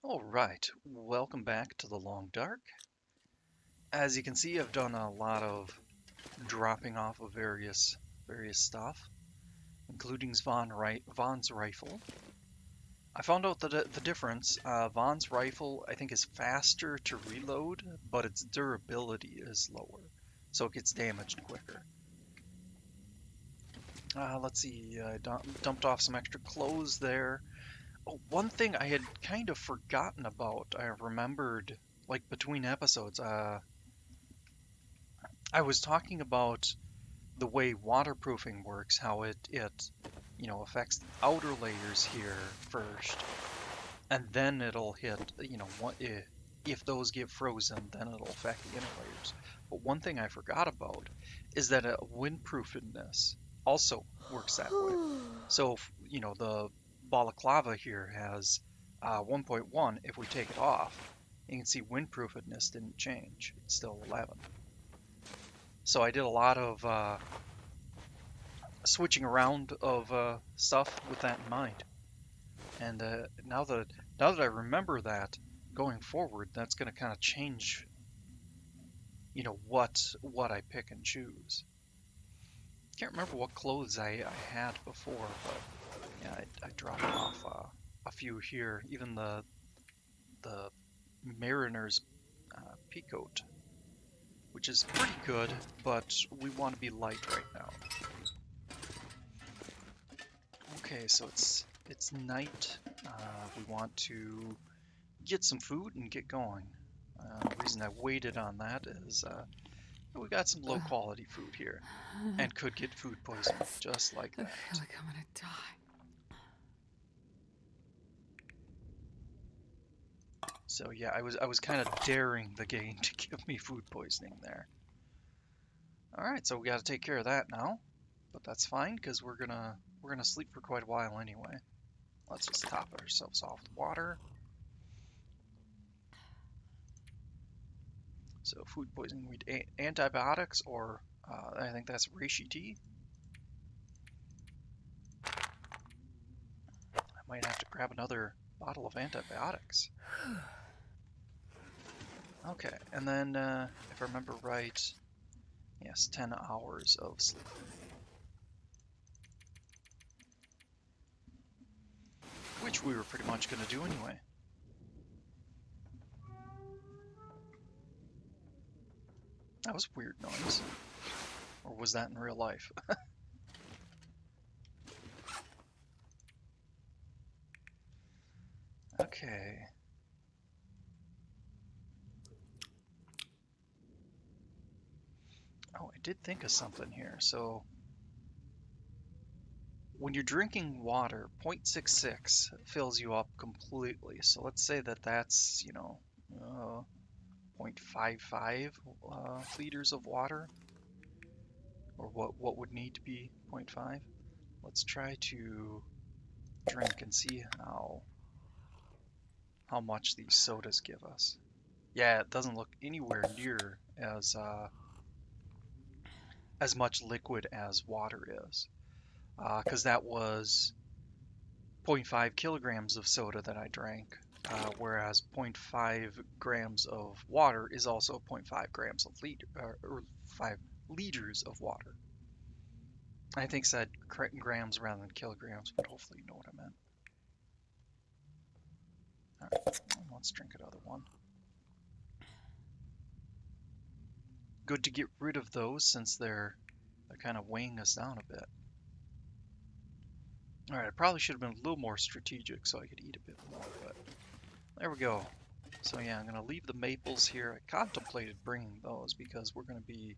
All right, welcome back to the Long Dark. As you can see, I've done a lot of dropping off of various stuff, including Vaughn's rifle. I found out that the difference. Vaughn's rifle, I think, is faster to reload, but its durability is lower, so it gets damaged quicker. Let's see, I dumped off some extra clothes there. Oh, one thing I had kind of forgotten about, I remembered, like between episodes. I was talking about the way waterproofing works, how it affects the outer layers here first, and then it'll hit, if those get frozen, then it'll affect the inner layers. But one thing I forgot about is that windproofedness also works that way. So, the balaclava here has 1.1. If we take it off, you can see windproofedness didn't change. It's still 11. So I did a lot of switching around of stuff with that in mind. And now that I remember that going forward, that's going to kind of change, what I pick and choose. Can't remember what clothes I had before, but yeah, I dropped off a few here. Even the mariner's peacoat, which is pretty good, but we want to be light right now. Okay, so it's night. We want to get some food and get going. The reason I waited on that is we got some low quality food here and could get food poisoning just like I that. feel like I'm gonna die. So yeah, I was kind of daring the game to give me food poisoning there. All right, so we got to take care of that now, but that's fine because we're gonna sleep for quite a while anyway. Let's just top ourselves off with water. So food poisoning, we need antibiotics or I think that's reishi tea. I might have to grab another bottle of antibiotics. Okay, and then if I remember right, yes, 10 hours of sleep. Which we were pretty much going to do anyway. That was a weird noise. Or was that in real life? Okay. Oh, I did think of something here. So, when you're drinking water, 0.66 fills you up completely. So let's say that that's, 0.55 liters of water, or what would need to be zero point 0.5. Let's try to drink and see how much these sodas give us. Yeah, it doesn't look anywhere near as much liquid as water is, because that was zero point 0.5 kilograms of soda that I drank, whereas zero point 0.5 grams of water is also zero point 0.5 grams of liter, or 5 liters of water. I think said grams rather than kilograms, but hopefully you know what I meant. All right, let's drink another one. Good to get rid of those since they're kind of weighing us down a bit. All right, I probably should have been a little more strategic so I could eat a bit more, but there we go. So yeah, I'm gonna leave the maples here. I contemplated bringing those because we're gonna be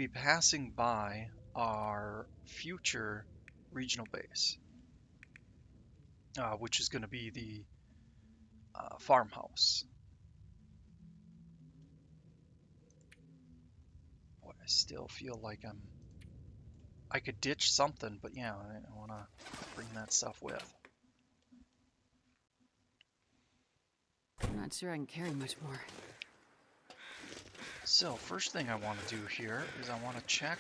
passing by our future regional base, which is gonna be the farmhouse. Boy, I still feel like I could ditch something, but yeah, I wanna bring that stuff with. I'm not sure I can carry much more. So first thing I want to do here is I want to check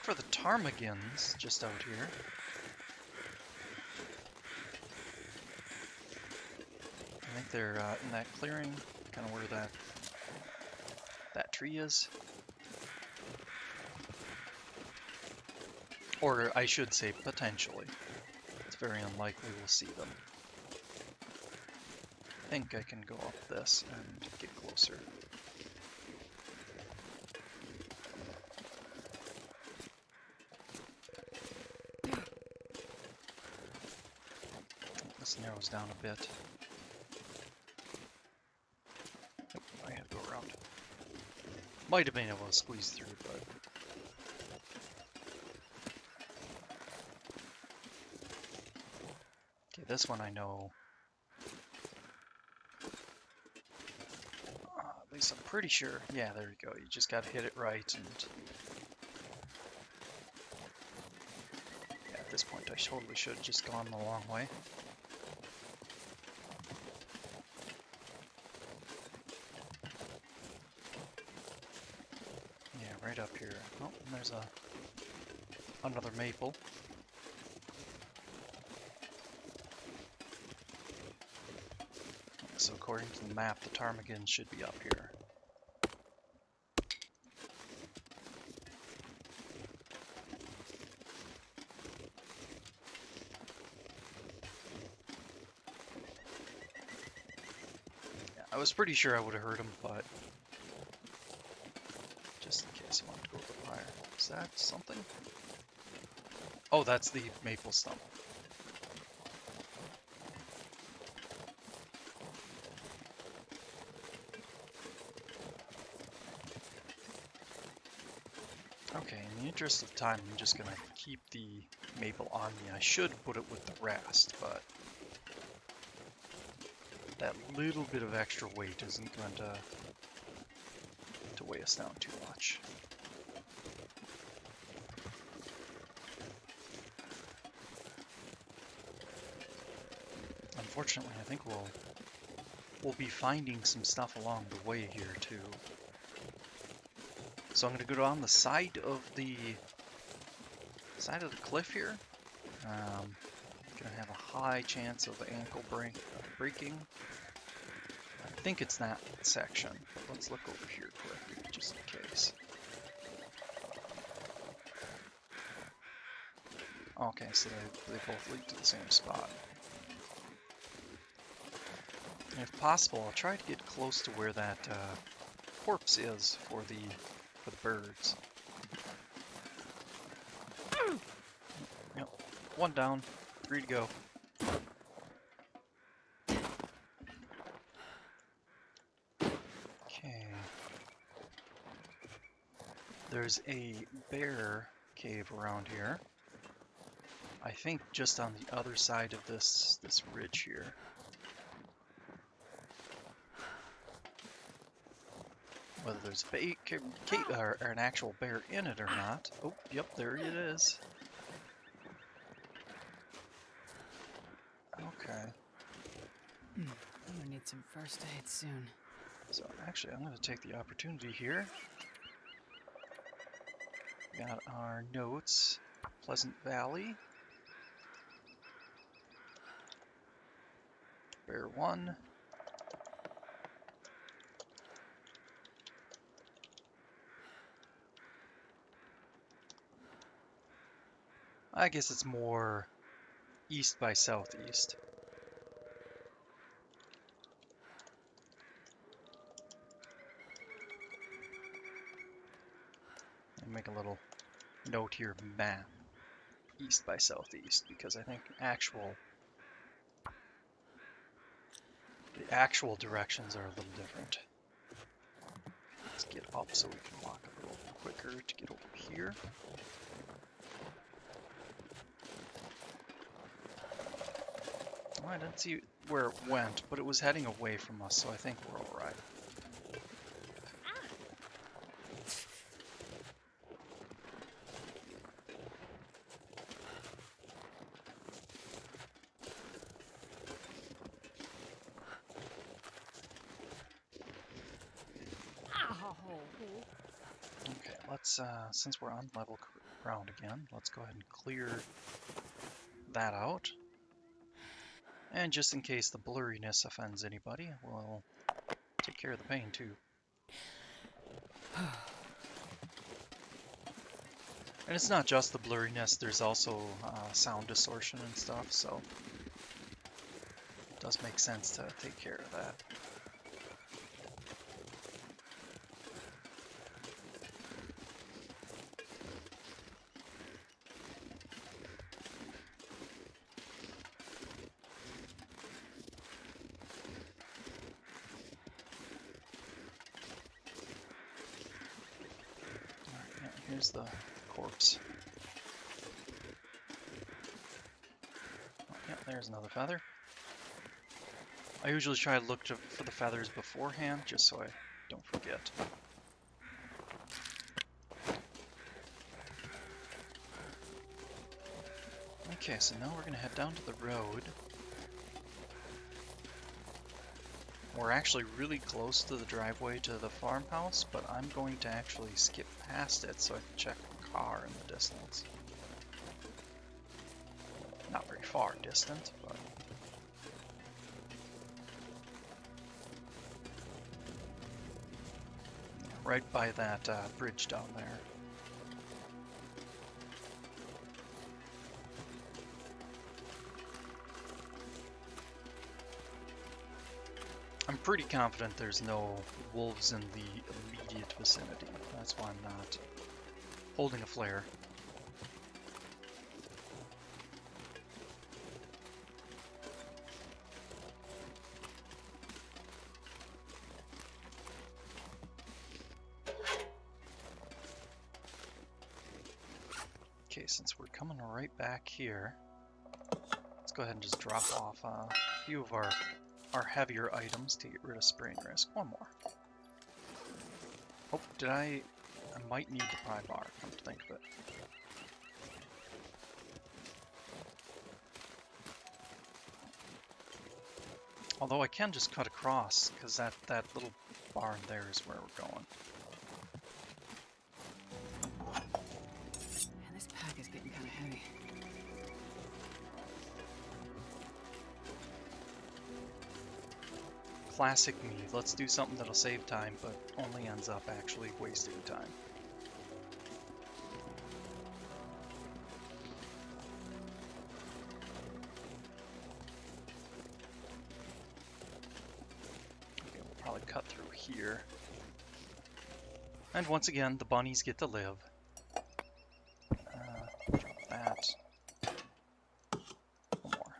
for the ptarmigans just out here. think they're in that clearing, kind of where that tree is. Or I should say potentially. It's very unlikely we'll see them. I think I can go up this and get closer. This narrows down a bit. Oh, I have to go around. Might have been able to squeeze through, but... Okay, this one I know. At least I'm pretty sure. Yeah, there you go. You just gotta hit it right, and... Yeah, at this point I totally should have just gone the long way. Yeah, right up here. Oh, and there's another maple. So according to the map, the ptarmigan should be up here. Yeah, I was pretty sure I would have heard him, but just in case I wanted to go a little higher. Is that something? Oh, that's the maple stump. Okay, in the interest of time, I'm just gonna keep the maple on me. I should put it with the rest, but that little bit of extra weight isn't going to weigh us down too much. Unfortunately, I think we'll be finding some stuff along the way here too. So I'm going to go down the side of the cliff here. Going to have a high chance of ankle breaking. I think it's that section, but let's look over here quick, just in case. Okay, so they both lead to the same spot. And if possible, I'll try to get close to where that corpse is for the birds. Yep, one down, 3 to go. Okay. There's a bear cave around here. I think just on the other side of this ridge here. Whether there's or an actual bear in it or not. Oh, yep, there it is. Okay. I'm gonna need some first aid soon. So actually, I'm going to take the opportunity here. Got our notes. Pleasant Valley. Bear 1. I guess it's more east by southeast. I'll make a little note here, map, east by southeast, because I think the actual directions are a little different. Let's get up so we can walk a little quicker to get over here. Well, I didn't see where it went, but it was heading away from us, so I think we're alright. Okay, let's, since we're on level ground again, let's go ahead and clear that out. And just in case the blurriness offends anybody, we'll take care of the pain too. And it's not just the blurriness, there's also sound distortion and stuff, so it does make sense to take care of that. Alright, yeah, here's the corpse. Oh, yeah, there's another feather. I usually try to look for the feathers beforehand, just so I don't forget. Okay, so now we're gonna head down to the road. We're actually really close to the driveway to the farmhouse, but I'm going to actually skip past it so I can check a car in the distance. Not very far distant, but... right by that bridge down there. I'm pretty confident there's no wolves in the immediate vicinity. That's why I'm not holding a flare. Okay, since we're coming right back here, let's go ahead and just drop off a few of our heavier items to get rid of sprain risk. One more. Oh, I might need the pry bar, come to think of it. Although I can just cut across, because that little barn there is where we're going. Man, this pack is getting kind of heavy. Classic me. Let's do something that'll save time, but only ends up actually wasting time. Okay, we'll probably cut through here. And once again, the bunnies get to live. Drop that. One more.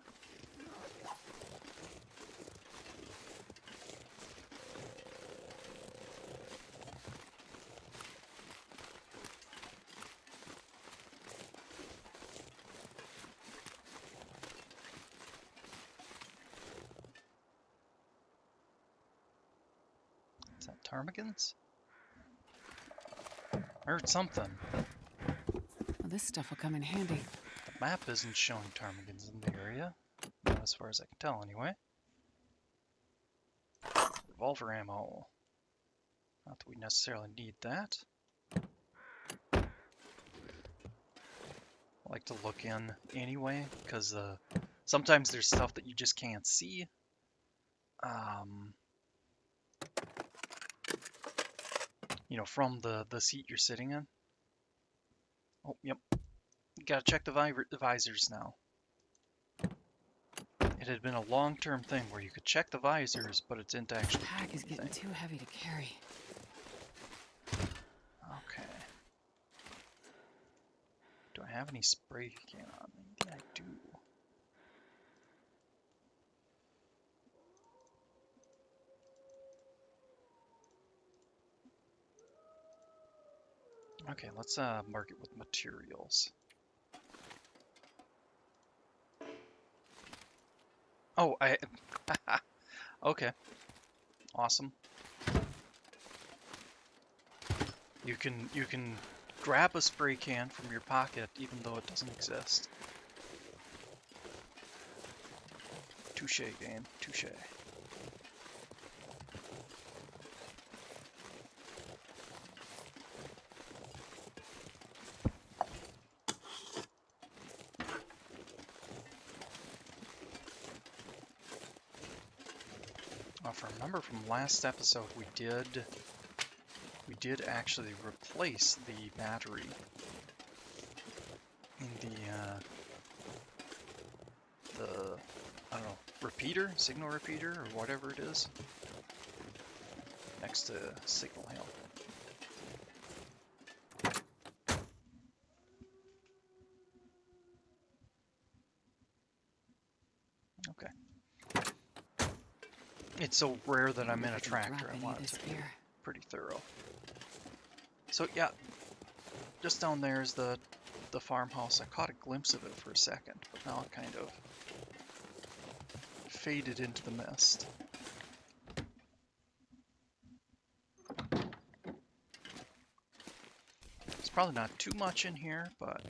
Is that ptarmigans? I heard something. Well, this stuff will come in handy. The map isn't showing ptarmigans in the area. Not as far as I can tell, anyway. Revolver ammo. Not that we necessarily need that. I like to look in anyway, because sometimes there's stuff that you just can't see. You know, from the seat you're sitting in. Oh, yep. You gotta check the visors now. It had been a long-term thing where you could check the visors, but it didn't actually The pack do is getting anything. too heavy to carry. Okay. Do I have any spray can on me? Yeah, I do. Okay, let's mark it with materials. Oh, okay. Awesome. You can grab a spray can from your pocket even though it doesn't exist. Touche, game. Touche. If I remember from last episode, we did actually replace the battery in the I don't know, repeater, signal repeater, or whatever it is, next to Signal Hill. Okay. It's so rare that I'm in a tractor. I want it to be pretty thorough. So yeah, just down there is the farmhouse. I caught a glimpse of it for a second, but now it kind of faded into the mist. It's probably not too much in here, but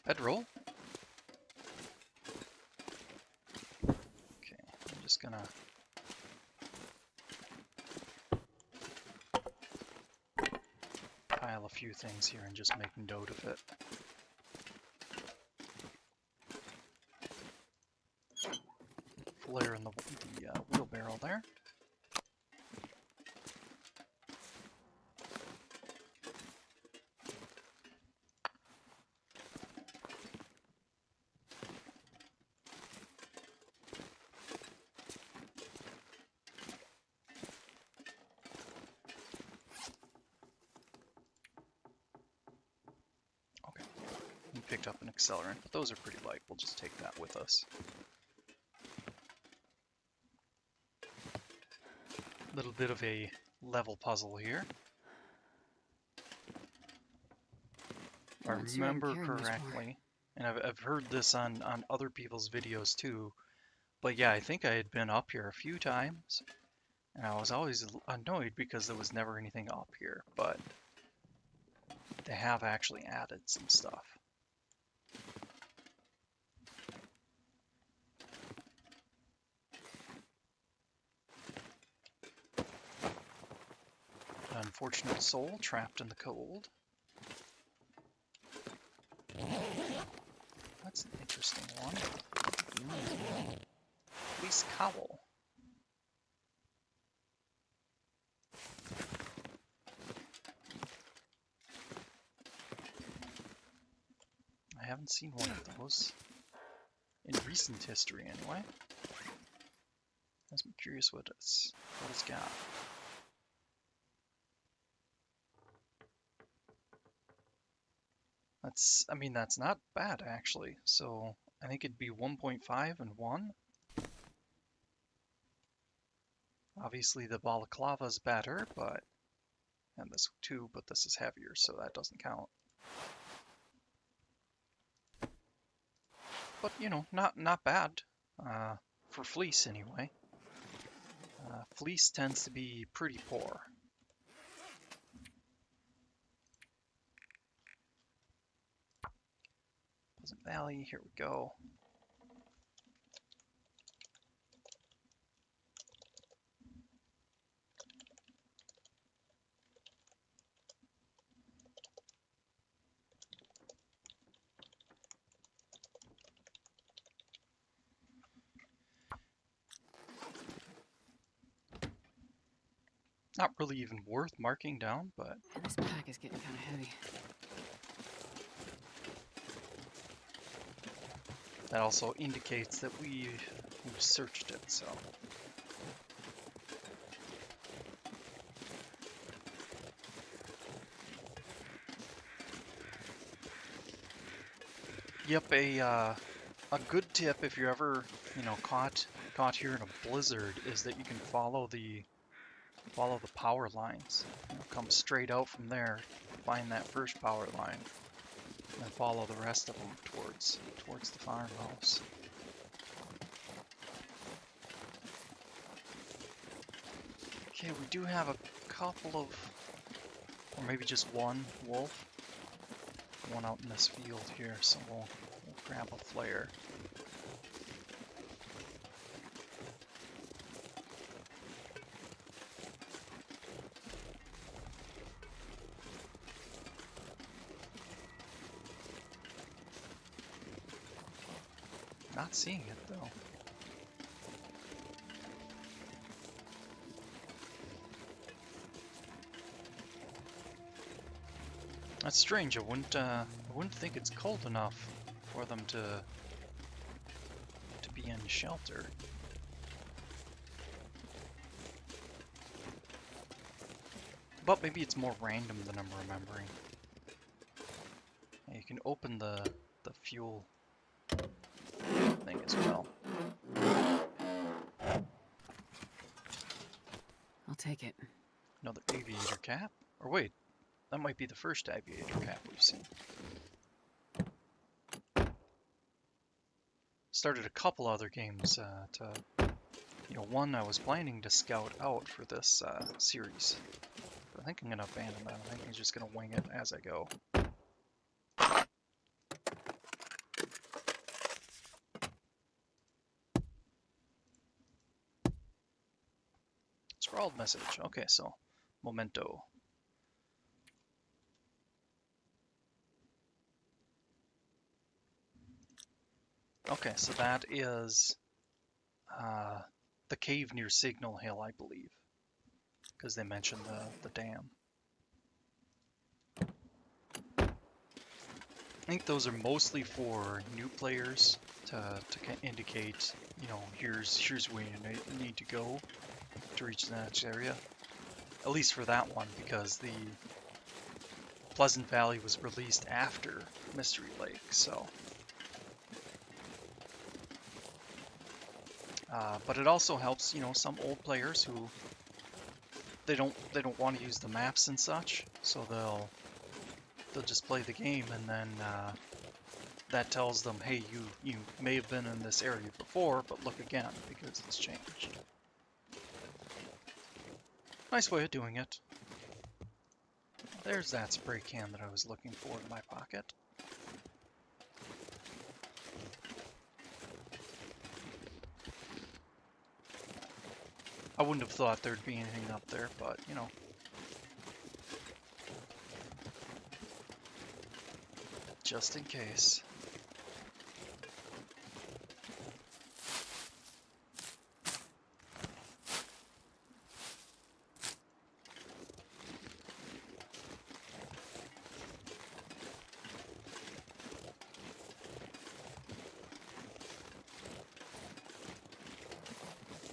bedroll. Okay, I'm just gonna pile a few things here and just make note of it. Flare in the wheelbarrow there. Okay, we picked up an accelerant, but those are pretty light. We'll just take that with us. Little bit of a level puzzle here. If I remember correctly, and I've heard this on other people's videos too, but yeah, I think I had been up here a few times, and I was always annoyed because there was never anything up here, but they have actually added some stuff. An unfortunate soul trapped in the cold. That's an interesting one. Police cowl. I haven't seen one of those in recent history, anyway. I'm curious what it's got. I mean, that's not bad actually. So I think it'd be 1.5 and 1. Obviously the balaclava is better, and this too, but this is heavier, so that doesn't count. But you know, not bad for fleece anyway. Fleece tends to be pretty poor. Pleasant Valley, here we go. Not really even worth marking down, but... And this pack is getting kind of heavy. That also indicates that we've searched it, so... Yep, a good tip if you're ever, you know, caught here in a blizzard is that you can follow the power lines. You know, come straight out from there, find that first power line, and then follow the rest of them towards the farmhouse. Okay, we do have a couple of, or maybe just one wolf. One out in this field here, so we'll grab a flare. Not seeing it though. That's strange. I wouldn't think it's cold enough for them to be in shelter. But maybe it's more random than I'm remembering. Yeah, you can open the fuel thing as well. I'll take it. Another aviator cap? Or wait, that might be the first aviator cap we've seen. Started a couple other games one I was planning to scout out for this series. But I think I'm going to abandon that. I think I'm just going to wing it as I go. Scrawled message. Okay, so memento. Okay, so that is the cave near Signal Hill, I believe, because they mentioned the dam. I think those are mostly for new players to indicate, here's where you need to go to reach the next area. At least for that one, because the Pleasant Valley was released after Mystery Lake, so. But it also helps, some old players who they don't want to use the maps and such, so they'll just play the game, and then that tells them, hey, you may have been in this area before, but look again because it's changed. Nice way of doing it. There's that spray can that I was looking for in my pocket. I wouldn't have thought there'd be anything up there, but, just in case.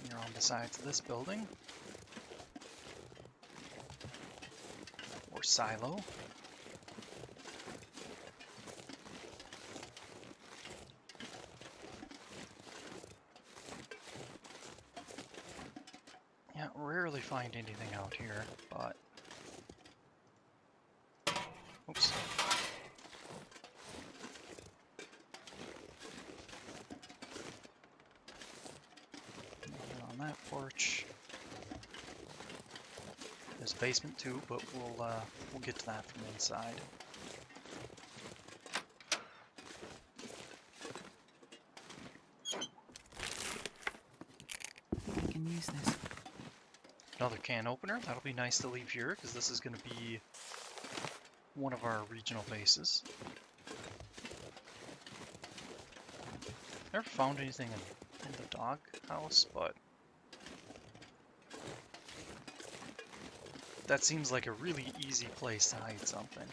You're on the sides of this building. Or silo. Yeah, rarely find anything out here, but... Oops. Nothing on that porch. There's a basement too, but we'll get to that from inside. I can use this. Another can opener. That'll be nice to leave here, because this is going to be one of our regional bases. Never found anything in the dog house, but that seems like a really easy place to hide something.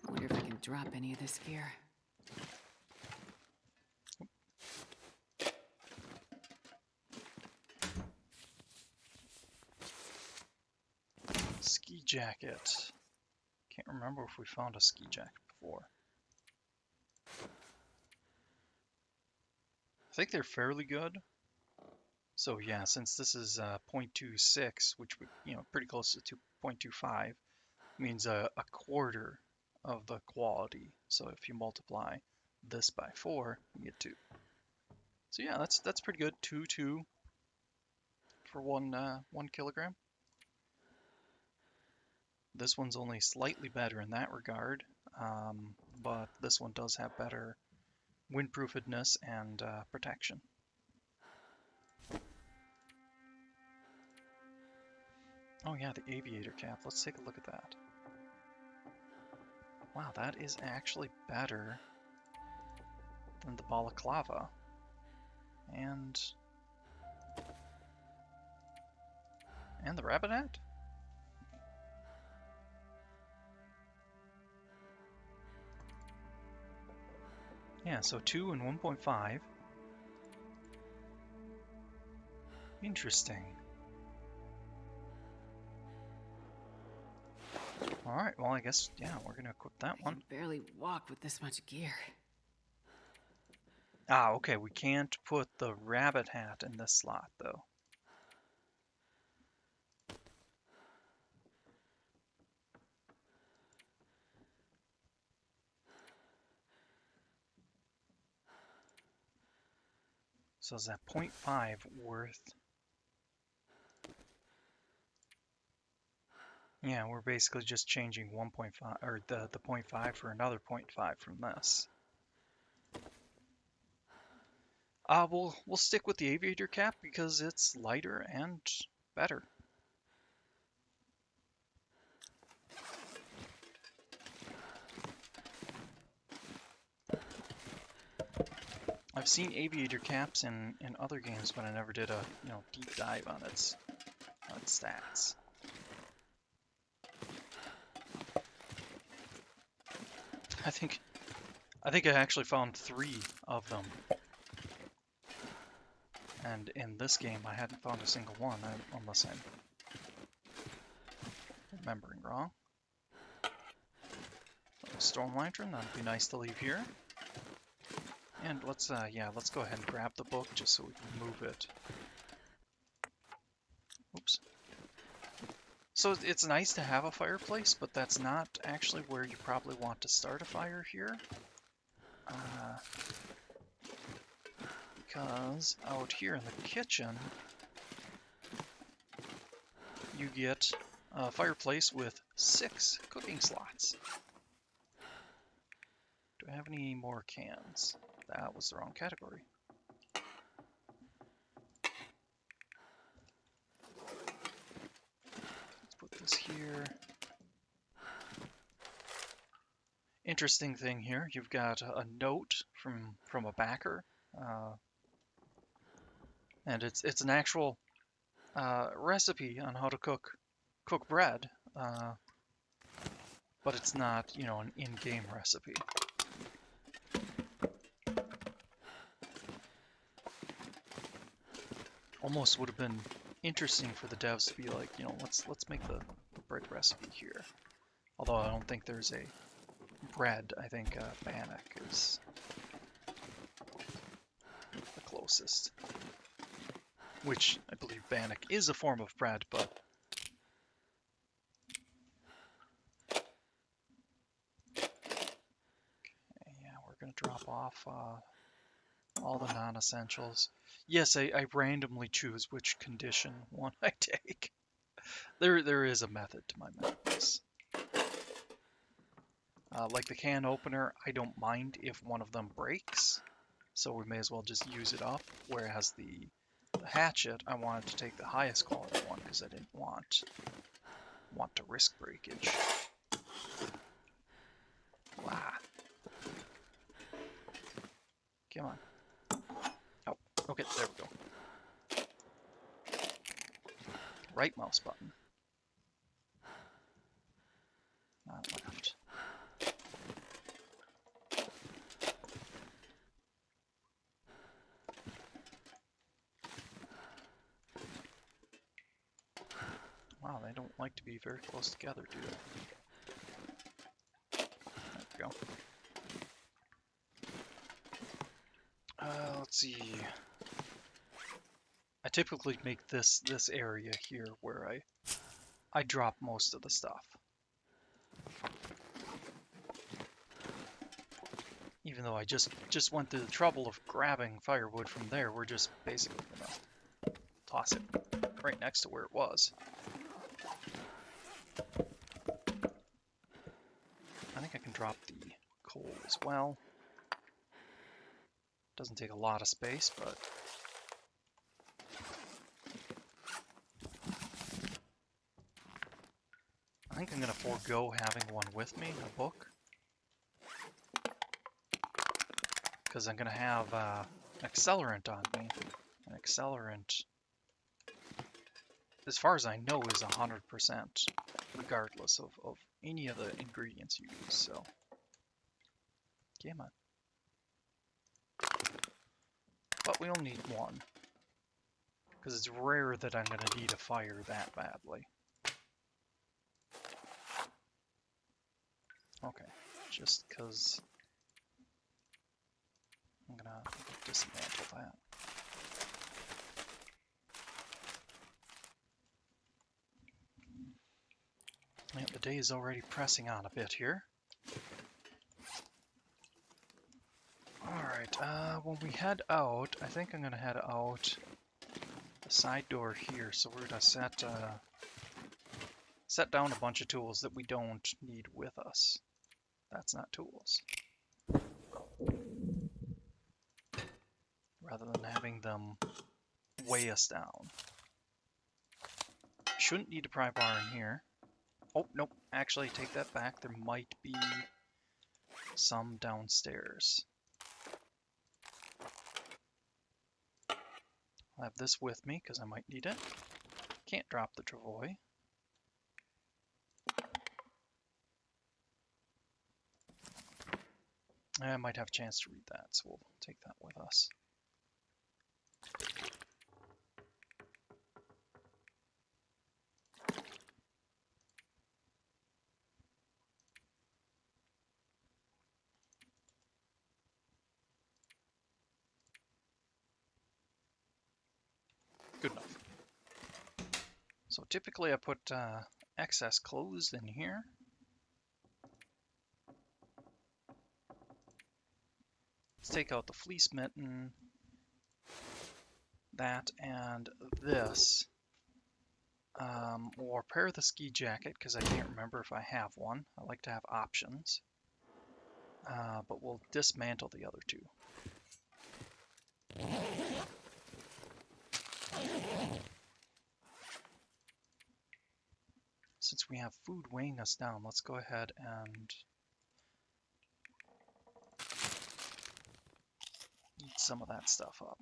I wonder if I can drop any of this gear. Ski jacket. Can't remember if we found a ski jacket before. I think they're fairly good. So yeah, since this is 0.26, which would, pretty close to 2.25, means a quarter of the quality. So if you multiply this by 4, you get 2. So yeah, that's pretty good. 2 for 1 kilogram. This one's only slightly better in that regard, but this one does have better windproofedness and protection. Oh yeah, the aviator cap. Let's take a look at that. Wow, that is actually better than the balaclava. And the rabbit hat? Yeah, so 2 and 1.5. Interesting. Alright, well I guess, yeah, we're gonna equip that I one. can barely walk with this much gear. Ah, okay, we can't put the rabbit hat in this slot, though. So is that 0.5 worth? Yeah, we're basically just changing 1.5, or the 0.5 for another 0.5 from this. We'll stick with the aviator cap because it's lighter and better. I've seen aviator caps in other games, but I never did a deep dive on its stats. I think I actually found 3 of them, and in this game I hadn't found a single one, unless I'm remembering wrong. Storm lantern, that'd be nice to leave here. And let's go ahead and grab the book just so we can move it. Oops. So it's nice to have a fireplace, but that's not actually where you probably want to start a fire here. Because out here in the kitchen, you get a fireplace with 6 cooking slots. Do I have any more cans? That was the wrong category. Let's put this here. Interesting thing here, you've got a note from a backer, and it's an actual recipe on how to cook bread, but it's not an in-game recipe. Almost would have been interesting for the devs to be like, let's make the bread recipe here. Although I don't think there's a bread. I think bannock is the closest. Which I believe bannock is a form of bread, but yeah, we're gonna drop off all the non-essentials. Yes, I randomly choose which condition one I take. There is a method to my madness. Like the can opener, I don't mind if one of them breaks, so we may as well just use it up. Whereas the hatchet, I wanted to take the highest quality one because I didn't want to risk breakage. Wow. Come on. Oh, okay, there we go. Right mouse button. Not left. Wow, they don't like to be very close together, do they? There we go. Let's see. I typically make this area here where I drop most of the stuff. Even though I just went through the trouble of grabbing firewood from there, we're just basically gonna toss it right next to where it was. I think I can drop the coal as well. Doesn't take a lot of space, but I think I'm going to forego having one with me, a book, because I'm going to have an accelerant on me. An accelerant, as far as I know, is 100%, regardless of any of the ingredients you use, so. Come on. But we only need one, because it's rare that I'm going to need a fire that badly. Okay, just because I'm going to dismantle that. Yeah, the day is already pressing on a bit here. Alright, when we head out, I think I'm going to head out the side door here, so we're going to set down a bunch of tools that we don't need with us. That's not tools. Rather than having them weigh us down. Shouldn't need a pry bar in here. Oh, nope, actually take that back. There might be some downstairs. I'll have this with me because I might need it. Can't drop the travois. I might have a chance to read that, so we'll take that with us. Good enough. So typically I put excess clothes in here. Let's take out the fleece mitten, that, and this. We'll repair the ski jacket because I can't remember if I have one. I like to have options. But we'll dismantle the other two. Since we have food weighing us down, let's go ahead and eat some of that stuff up.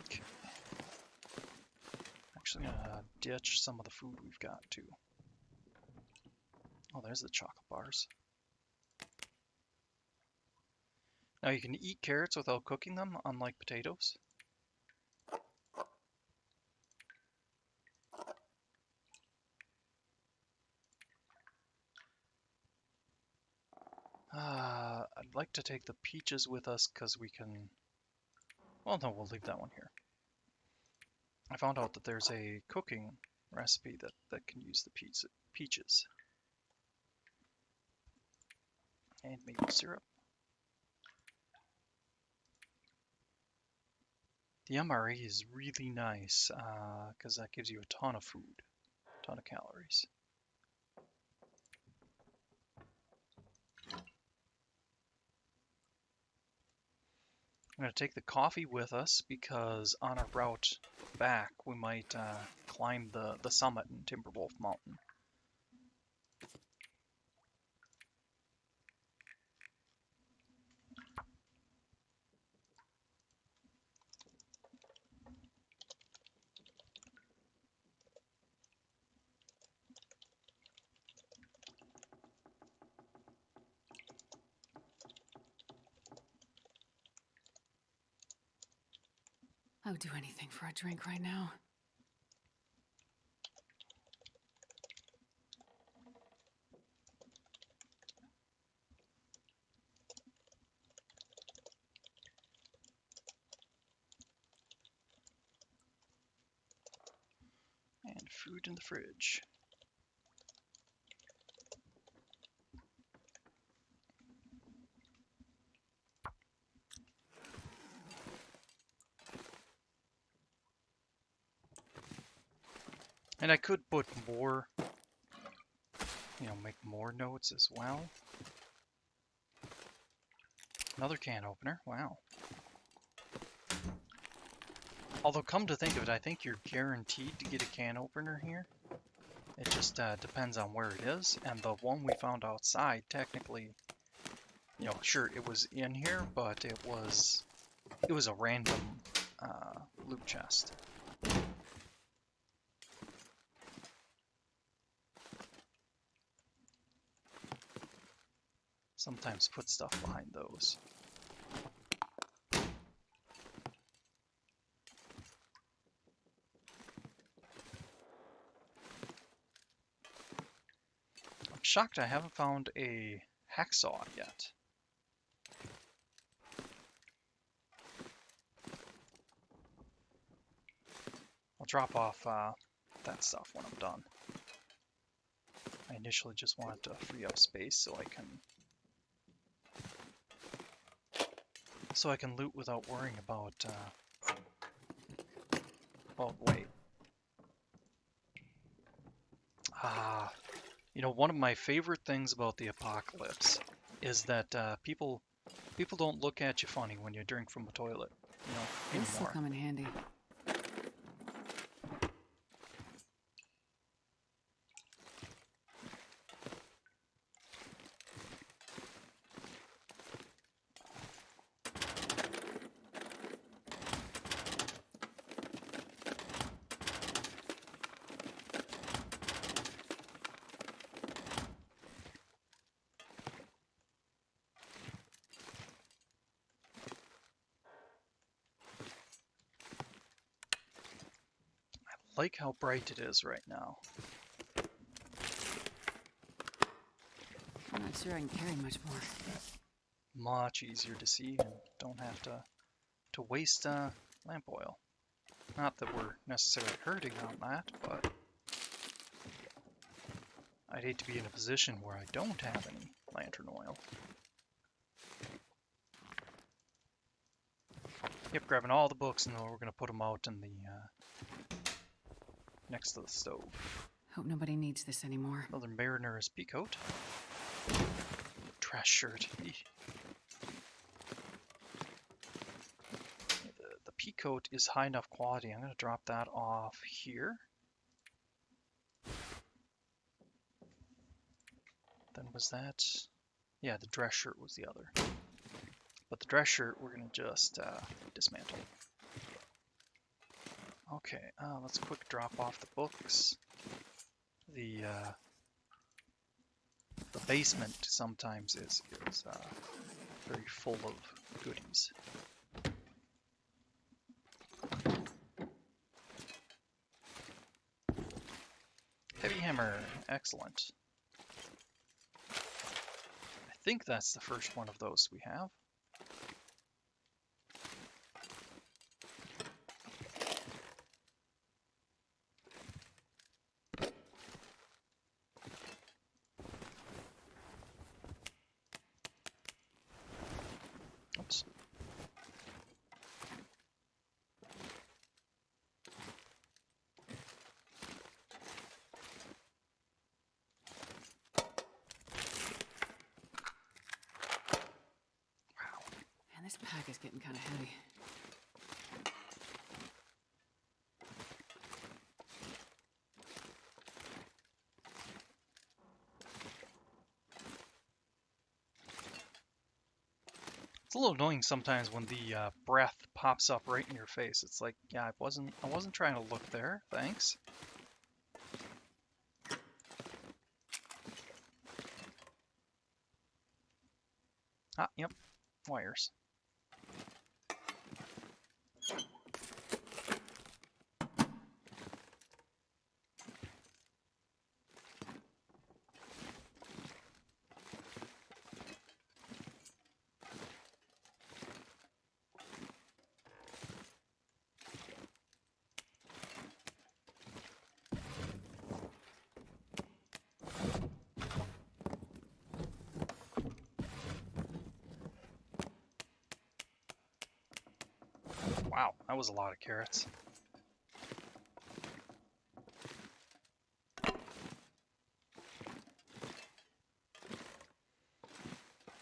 Okay. Actually, I'm gonna ditch some of the food we've got too. Oh, there's the chocolate bars. Now you can eat carrots without cooking them, unlike potatoes. I'd like to take the peaches with us because we can... Well, no, we'll leave that one here. I found out that there's a cooking recipe that can use the peaches. And maple syrup. The MRE is really nice because that gives you a ton of food, a ton of calories. I'm going to take the coffee with us because on our route back we might climb the summit in Timberwolf Mountain. I would do anything for a drink right now. And food in the fridge. And I could put more, make more notes as well. Another can opener, wow. Although, come to think of it, I think you're guaranteed to get a can opener here. It just depends on where it is, and the one we found outside, technically, sure, it was in here, but it was a random loot chest. Sometimes put stuff behind those. I'm shocked I haven't found a hacksaw yet. I'll drop off that stuff when I'm done. I initially just wanted to free up space so I can loot without worrying about weight. One of my favorite things about the apocalypse is that people don't look at you funny when you drink from a toilet, This will anymore. come in handy. Like how bright it is right now. I'm not sure I can carry much more. Much easier to see and don't have to waste lamp oil. Not that we're necessarily hurting on that, but I'd hate to be in a position where I don't have any lantern oil. Yep, grabbing all the books, and then we're going to put them out in the next to the stove. Hope nobody needs this anymore. Another mariner's peacoat. Trash shirt. The peacoat is high enough quality. I'm going to drop that off here. Then was that? Yeah, the dress shirt was the other. But the dress shirt we're going to just dismantle. Okay, let's quick drop off the books. The basement sometimes is very full of goodies. Heavy hammer, excellent. I think that's the first one of those we have. Oops. Man, this pack is getting kind of heavy. It's a little annoying sometimes when the breath pops up right in your face. It's like, yeah, I wasn't trying to look there. Thanks. Ah, yep, wires. Wow, that was a lot of carrots.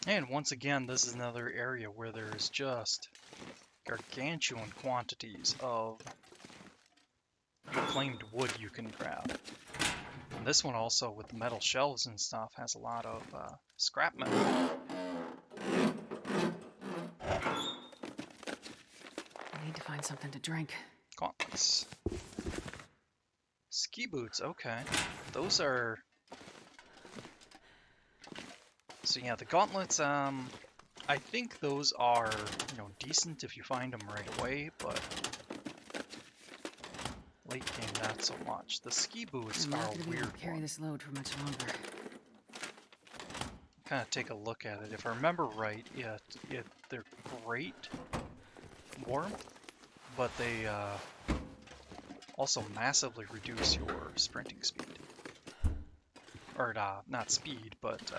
And once again, this is another area where there's just gargantuan quantities of reclaimed wood you can grab. And this one also, with the metal shelves and stuff, has a lot of scrap metal. I need to find something to drink. Gauntlets. Ski boots, okay. Those are... So yeah, the gauntlets, I think those are, decent if you find them right away, but late game not so much. The ski boots I'm are not a going to be able weird to carry one. this load for much longer. Kind of take a look at it. If I remember right, they're great warmth, but they also massively reduce your sprinting speed. Or not speed, but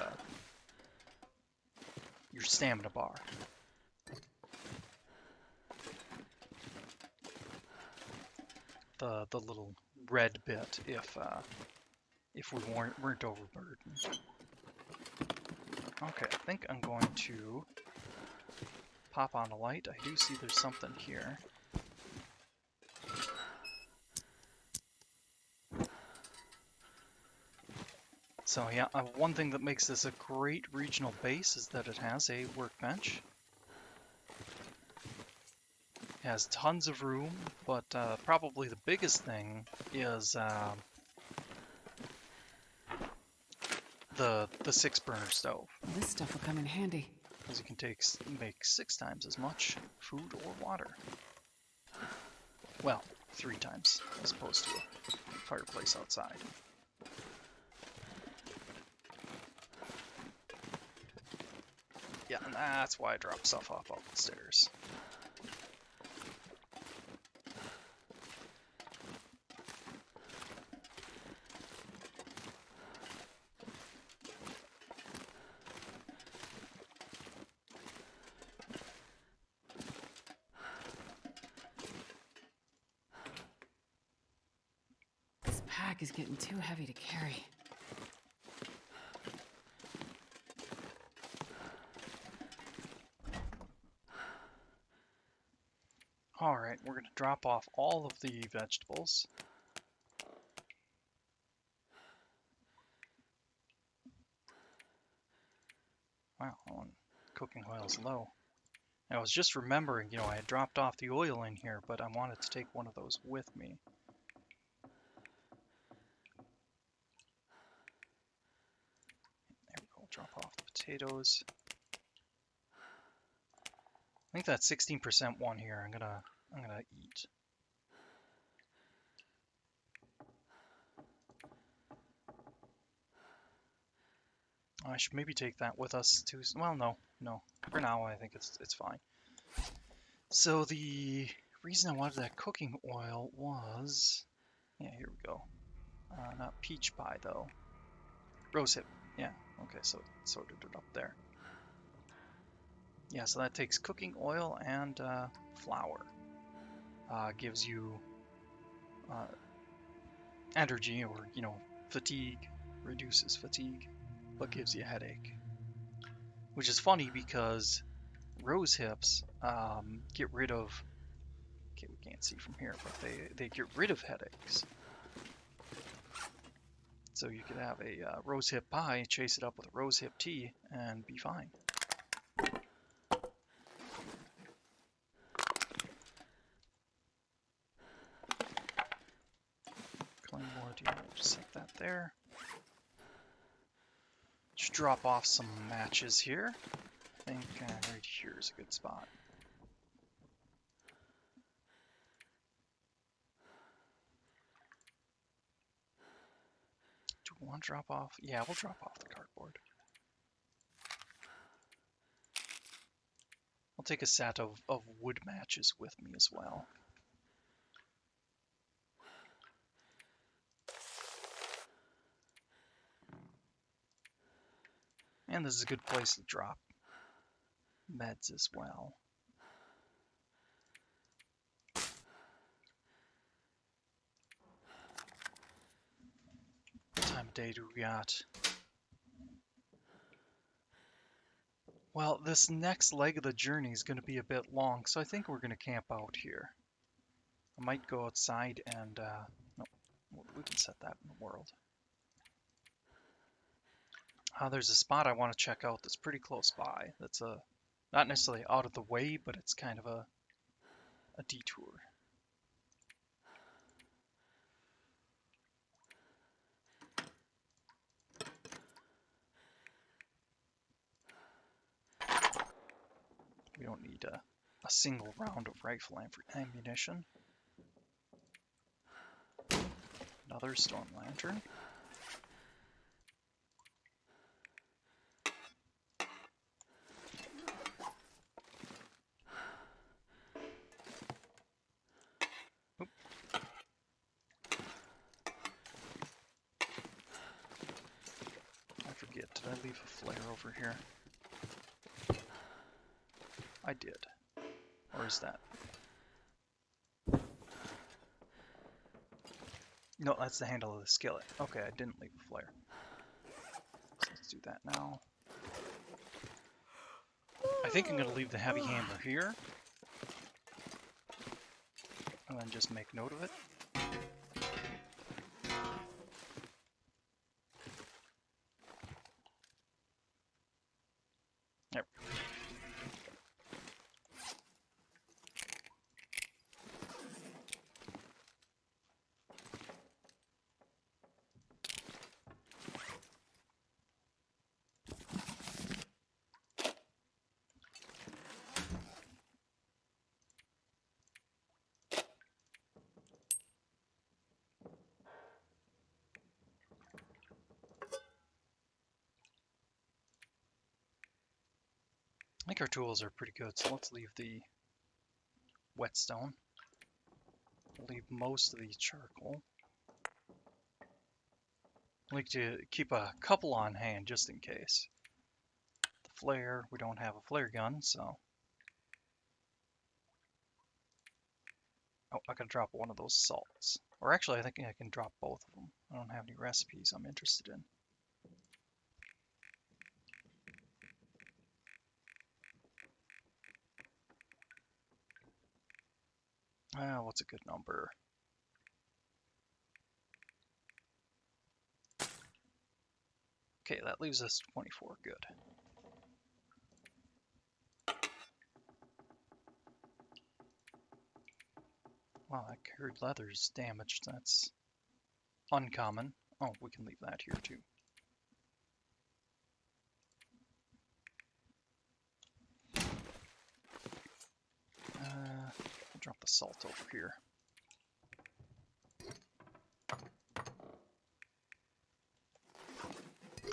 your stamina bar. The little red bit if we weren't overburdened. Okay, I think I'm going to pop on a light. I do see there's something here. So yeah, one thing that makes this a great regional base is that it has a workbench. It has tons of room, but probably the biggest thing is the 6-burner stove. This stuff will come in handy. Because you can make 6 times as much food or water. Well, 3 times as opposed to a fireplace outside. Yeah, and that's why I drop stuff off up the stairs. This pack is getting too heavy to carry. Alright, we're going to drop off all of the vegetables. Wow, cooking oil's low. I was just remembering, I had dropped off the oil in here, but I wanted to take one of those with me. There we go, drop off the potatoes. I think that 16% one here, I'm gonna eat. I should maybe take that with us too. Well, no. For now, I think it's fine. So the reason I wanted that cooking oil was, yeah, here we go. Not peach pie though. Rosehip. Yeah. Okay, so it sorted it up there. Yeah, so that takes cooking oil and flour. Gives you energy or fatigue. Reduces fatigue, but gives you a headache. Which is funny because rose hips get rid of. Okay, we can't see from here, but they get rid of headaches. So you could have a rose hip pie, chase it up with a rose hip tea, and be fine. Claymore, yeah, just set that there. Just drop off some matches here. I think right here is a good spot. Do we want to drop off? Yeah, we'll drop off the cardboard. I'll take a set of wood matches with me as well. And this is a good place to drop meds as well. What time of day do we got? Well, this next leg of the journey is going to be a bit long, so I think we're going to camp out here. I might go outside and, no, we can set that in the world. There's a spot I want to check out that's pretty close by. That's not necessarily out of the way, but it's kind of a detour. We don't need a single round of rifle ammunition. Another storm lantern. Oop. I forget, did I leave a flare over here? I did. Or is that? No, that's the handle of the skillet. Okay, I didn't leave a flare. So let's do that now. I think I'm going to leave the heavy hammer here. And then just make note of it. There we go. I think our tools are pretty good, so let's leave the whetstone. Leave most of the charcoal. I like to keep a couple on hand just in case. The flare, we don't have a flare gun, so... Oh, I gotta drop one of those salts. Or actually, I think I can drop both of them. I don't have any recipes I'm interested in. What's a good number? Okay, that leaves us 24. Good. Wow, that carried leather's damaged. That's uncommon. Oh, we can leave that here too. I'll drop the salt over here.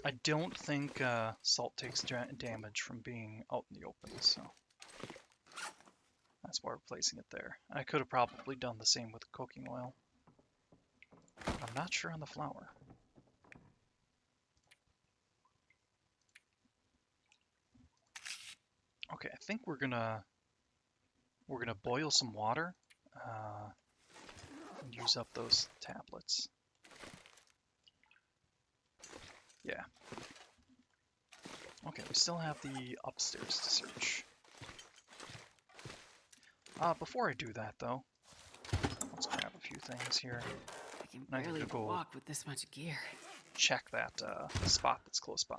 I don't think salt takes damage from being out in the open, so that's why we're placing it there. I could have probably done the same with cooking oil. I'm not sure on the flour. Okay, I think we're gonna boil some water and use up those tablets. Yeah. Okay, we still have the upstairs to search. Before I do that, though, let's grab a few things here. I can And I'm barely gonna go walk with this much gear. check that spot that's close by.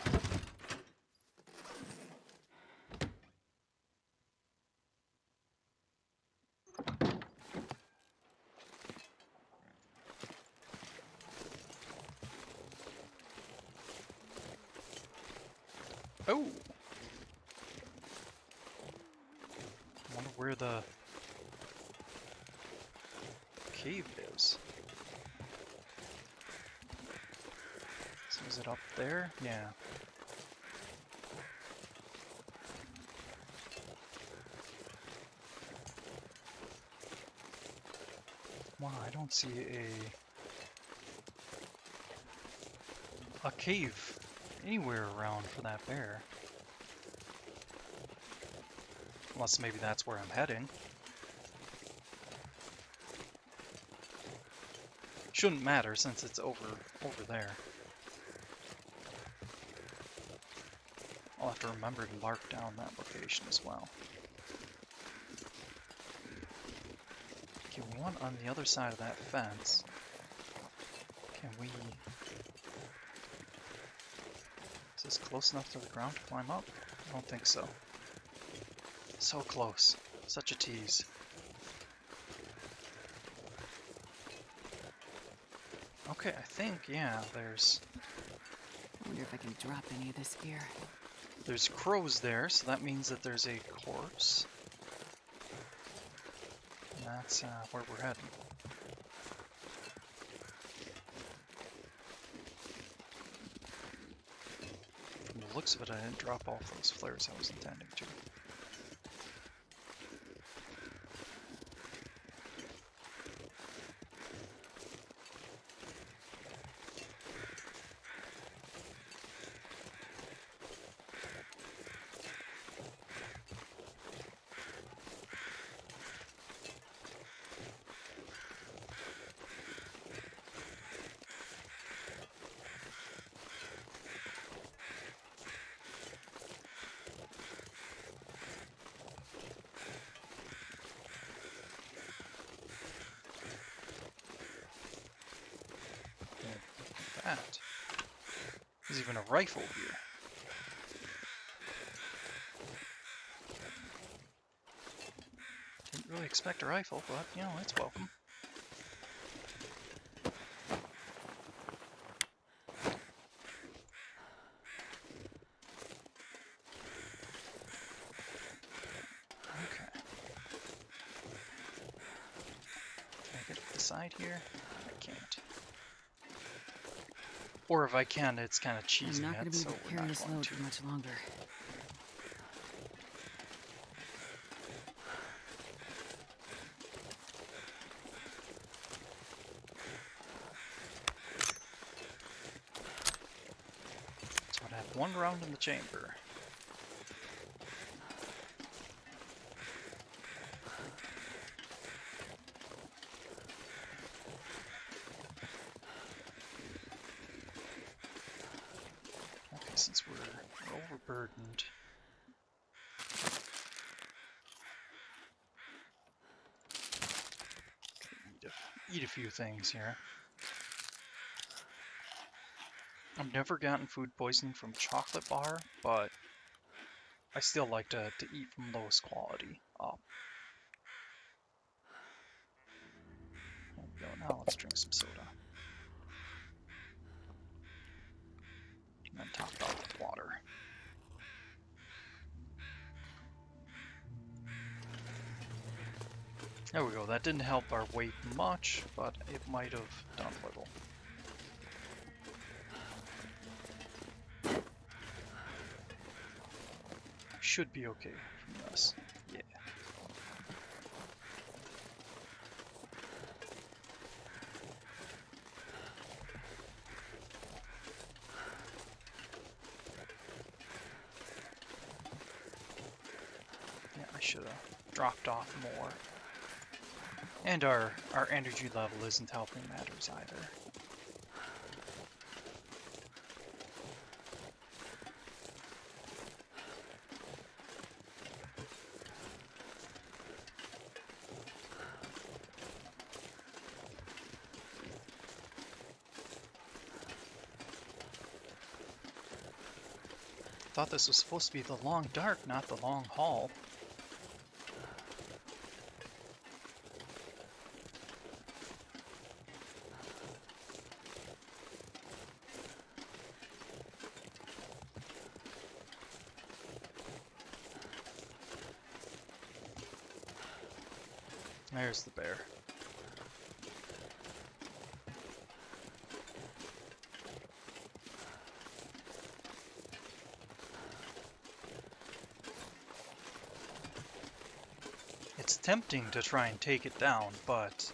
Oh! I wonder where the cave is. So is it up there? Yeah. Wow, I don't see a cave anywhere around for that bear. Unless maybe that's where I'm heading. Shouldn't matter since it's over there. I'll have to remember to mark down that location as well. Okay, one on the other side of that fence. Can we... Is this close enough to the ground to climb up? I don't think so. So close. Such a tease. Okay, I think, yeah, there's... I wonder if I can drop any of this gear. There's crows there, so that means that there's a corpse. And that's where we're heading. From the looks of it, I didn't drop off those flares I was intending to. That. There's even a rifle here. Didn't really expect a rifle, but, you know, it's welcome. Okay. Can I get up the side here? I can't. Or if I can, it's kind of I'm cheesing not going it, to be so able to we're carry not this going load to. for much longer. So I'd have one round in the chamber. Okay, since we're overburdened. Eat a few things here. I've never gotten food poisoning from chocolate bar, but I still like to eat from lowest quality up. There we go. Now let's drink some soda. And then top it off with water. There we go. That didn't help our weight much, but it might have done little. Should be okay from this. Yeah. Yeah, I should have dropped off more. And our energy level isn't helping matters either. Thought this was supposed to be the long dark, not the long haul. There's the bear. It's tempting to try and take it down, but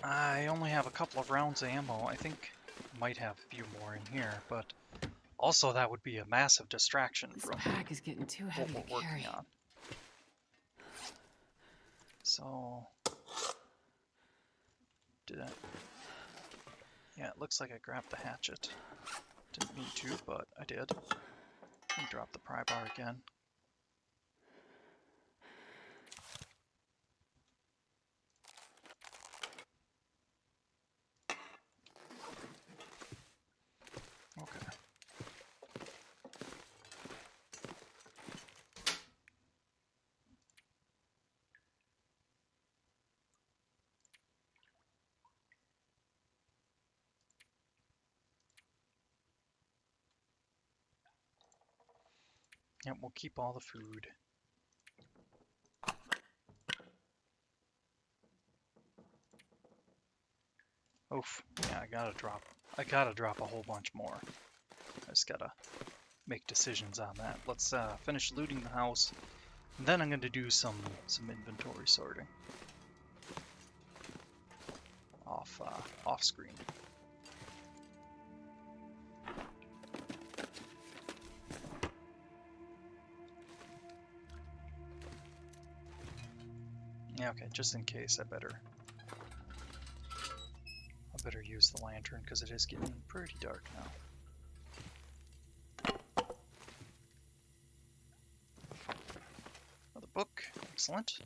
I only have a couple of rounds of ammo. I think I might have a few more in here, but also that would be a massive distraction This from pack is getting too what heavy to we're working carry. on. So, did I? Yeah, it looks like I grabbed the hatchet. Didn't mean to, but I did. And drop the pry bar again. Okay. Yep, we'll keep all the food. Oof. Yeah, I gotta drop a whole bunch more. I just gotta make decisions on that. Let's finish looting the house. And then I'm gonna do some inventory sorting. Off screen. Yeah, okay, just in case I better use the lantern because it is getting pretty dark now. Another book, excellent.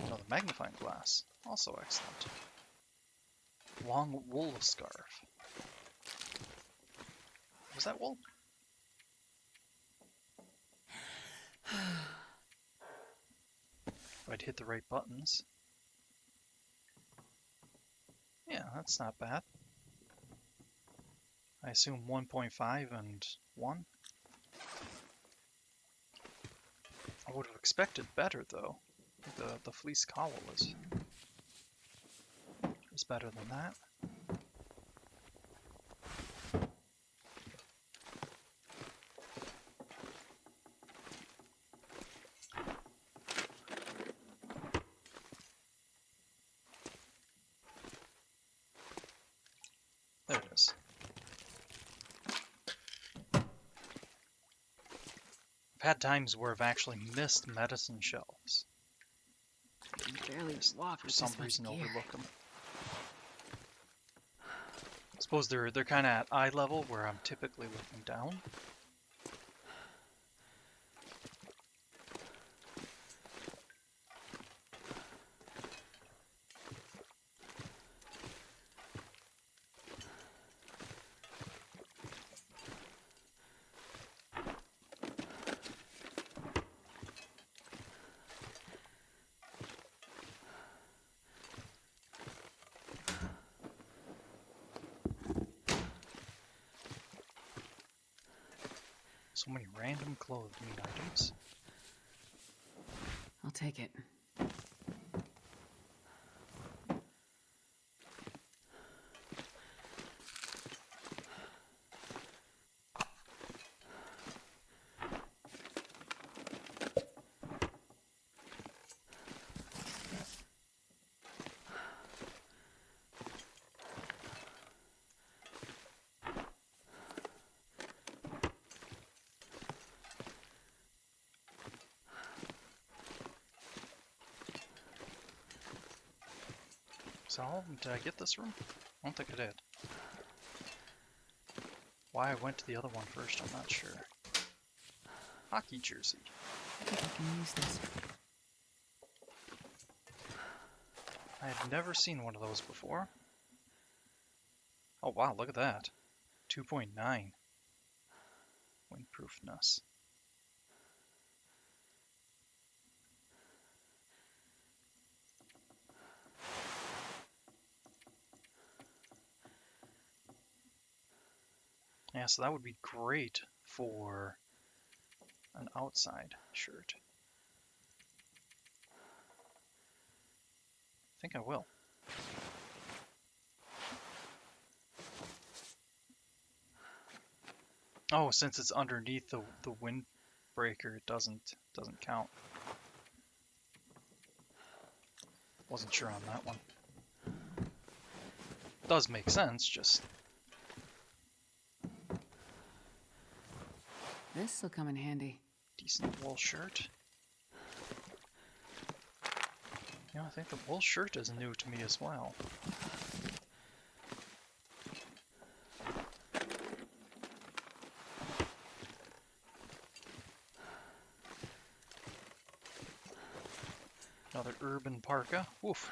Another magnifying glass, also excellent. Long wool scarf. Was that wool? If I'd hit the right buttons. Yeah, that's not bad. I assume 1.5 and 1. I would have expected better though. The fleece cowl is better than that. There it is. I've had times where I've actually missed medicine shelves. I can barely walk For with some this much reason gear. overlook them. I suppose they're kind of at eye level where I'm typically looking down. So many random clothing items. I'll take it. So, did I get this room? I don't think I did. Why I went to the other one first, I'm not sure. Hockey jersey. I think I can use this. I had never seen one of those before. Oh wow, look at that. 2.9 windproofness. Yeah, so that would be great for an outside shirt. I think I will. Oh, since it's underneath the windbreaker, it doesn't count. Wasn't sure on that one. Does make sense, just This'll come in handy. decent wool shirt. You know, I think the wool shirt is new to me as well. Another urban parka. Woof.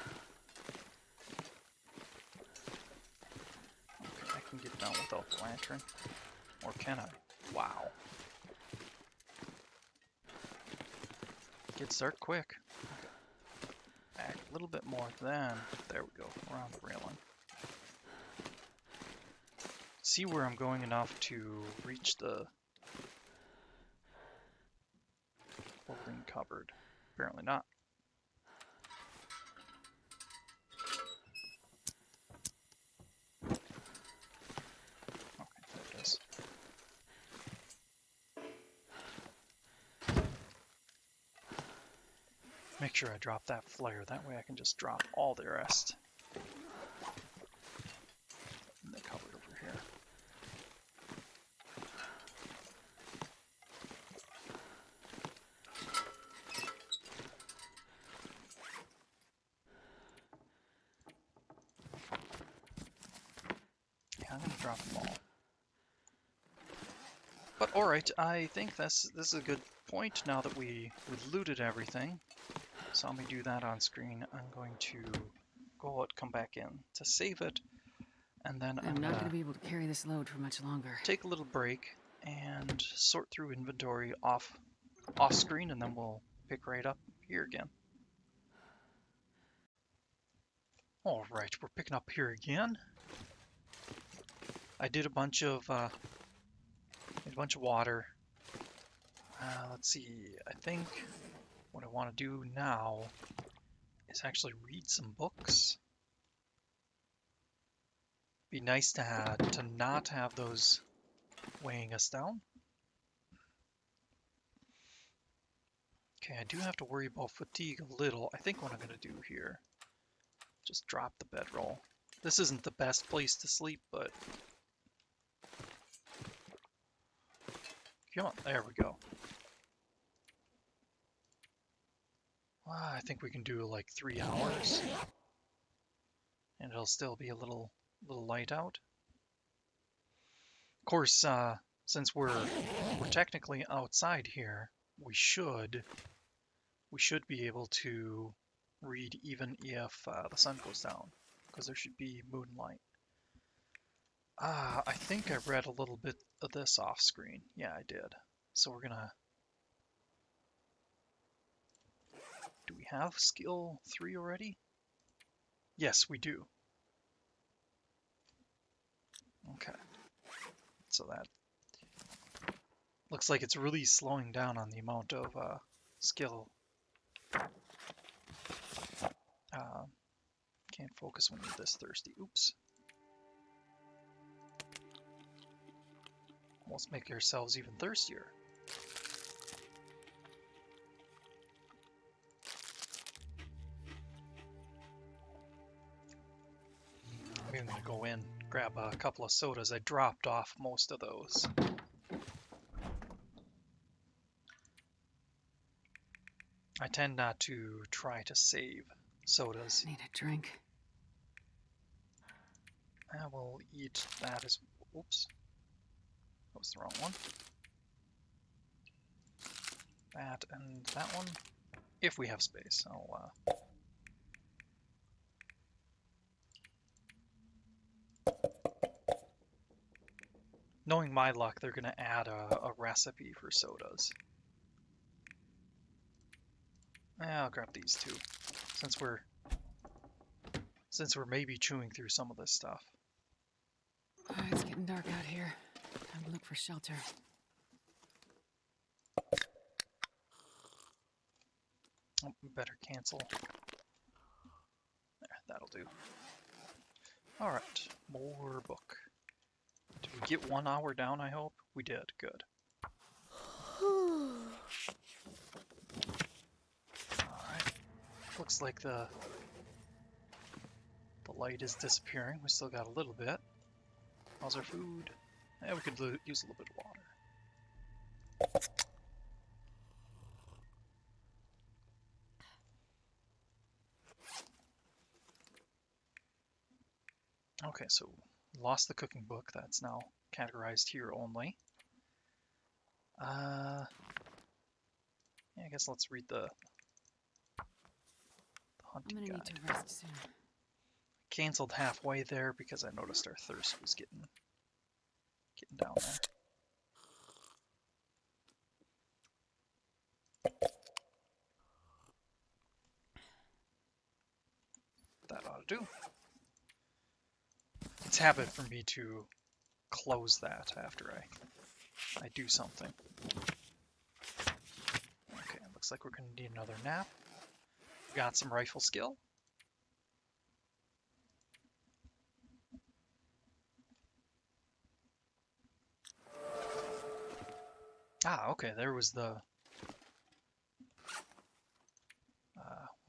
Okay, I can get down without the lantern. Or can I? Wow. Gets dark quick. Okay. Back a little bit more then. There we go. Around the railing. See where I'm going enough to reach the folding cupboard. Apparently not. Okay, there it is. Make sure I drop that flare. That way I can just drop all the rest in the cupboard over here. Yeah, I'm gonna drop them all. But alright, I think this is a good point now that we looted everything. Saw me do that on screen. I'm going to go out, come back in to save it, and then I'm not going to be able to carry this load for much longer. take a little break and sort through inventory off screen, and then we'll pick right up here again. Alright, we're picking up here again. I did a bunch of water. Let's see, I think what I want to do now is actually read some books. Be nice to not have those weighing us down. Okay, I do have to worry about fatigue a little. I think what I'm going to do here, just drop the bedroll. This isn't the best place to sleep, but come on, there we go. I think we can do like 3 hours, and it'll still be a little light out. Of course, since we're technically outside here, we should be able to read even if the sun goes down, because there should be moonlight. I think I read a little bit of this off screen. Yeah, I did. So we're gonna... Do we have skill 3 already? Yes, we do. Okay. So that looks like it's really slowing down on the amount of skill. Can't focus when you're this thirsty. Oops. Let's make ourselves even thirstier. I'm even gonna go in, grab a couple of sodas. I dropped off most of those. I tend not to try to save sodas. Need a drink. I will eat that as... Oops. That was the wrong one. That and that one. If we have space, I'll... Knowing my luck, they're going to add a recipe for sodas. I'll grab these two, since we're maybe chewing through some of this stuff. It's getting dark out here. Time to look for shelter. Oh, better cancel. There, that'll do. Alright, more book. Did we get 1 hour down, I hope? We did, good. Alright. Looks like the light is disappearing. We still got a little bit. How's our food? Yeah, we could use a little bit of water. Okay, so lost the cooking book. That's now categorized here only. Yeah, I guess let's read the hunting I'm gonna guide. need to rest soon. Canceled halfway there because I noticed our thirst was getting down there. That ought to do. It's habit for me to close that after I do something. Okay, looks like we're going to need another nap. Got some rifle skill. Ah, okay, there was the...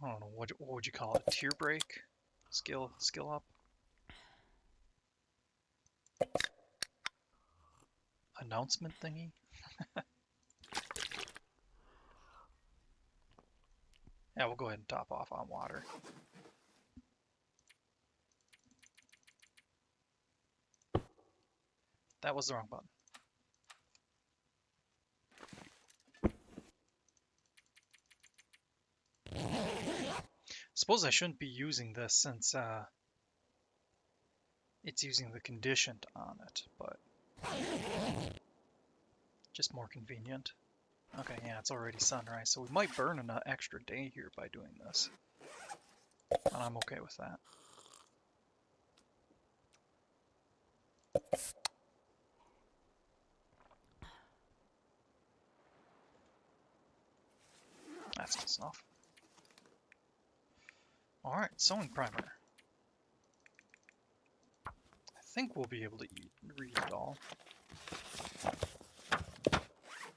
I don't know, what would you call it? Tier break? Skill up? Announcement thingy? Yeah, we'll go ahead and top off on water. That was the wrong button. Suppose I shouldn't be using this since it's using the conditioned on it, but just more convenient. Okay, yeah, it's already sunrise, so we might burn an extra day here by doing this. And I'm okay with that. That's close enough. Alright, sewing primer. I think we'll be able to read it all.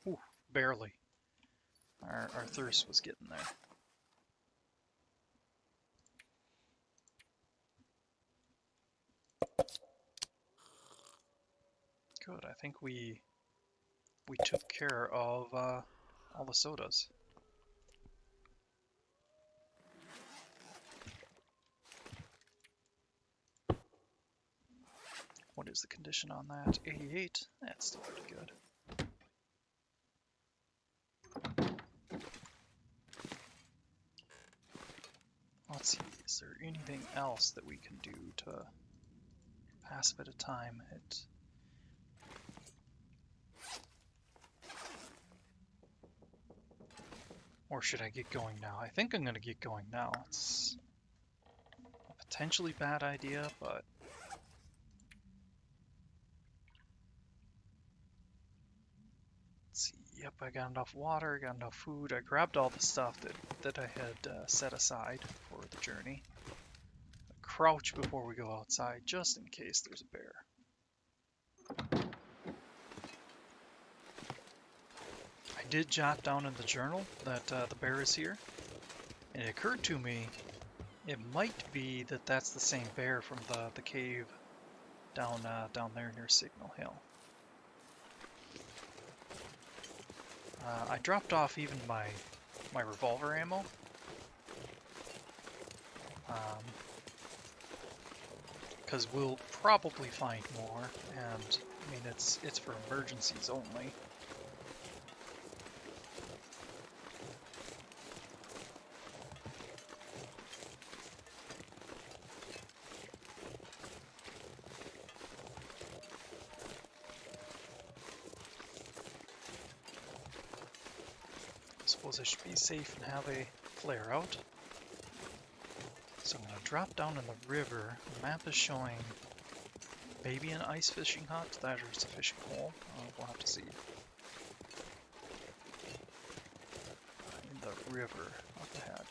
Ooh, barely. Our thirst was getting there. Good, I think we took care of all the sodas. What is the condition on that? 88? That's still pretty good. Let's see, is there anything else that we can do to pass a bit of time? Or should I get going now? I think I'm going to get going now. It's a potentially bad idea, but... Let's see, yep, I got enough water, I got enough food. I grabbed all the stuff that I had set aside for the journey. Crouch before we go outside, just in case there's a bear. I did jot down in the journal that the bear is here, and it occurred to me it might be that that's the same bear from the cave down there near Signal Hill. I dropped off even my revolver ammo. Because we'll probably find more, and I mean it's for emergencies only. Suppose I should be safe and have a flare out. So I'm going to drop down in the river. The map is showing maybe an ice fishing hut. That or it's a fishing hole. We'll have to see. In the river up ahead.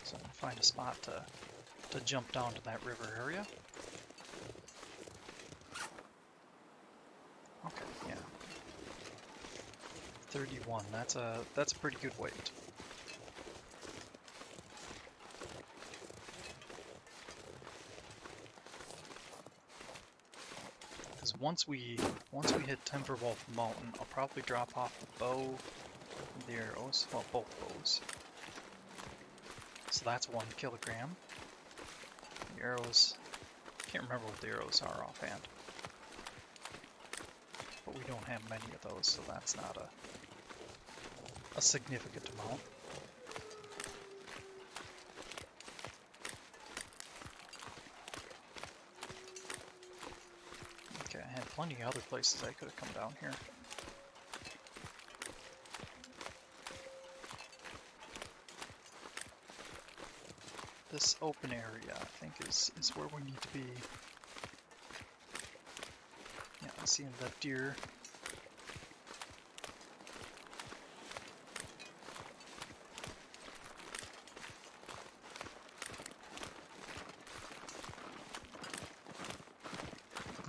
So find a spot to jump down to that river area. Okay, yeah. 31. That's a pretty good weight. Because once we hit Timberwolf Mountain, I'll probably drop off the bow and the arrows. Well, both bows. So that's 1 kilogram. The arrows, can't remember what the arrows are offhand. But we don't have many of those, so that's not a significant amount. Okay, I had plenty of other places I could have come down here. This open area, I think, is where we need to be. Yeah, I'm seeing that deer.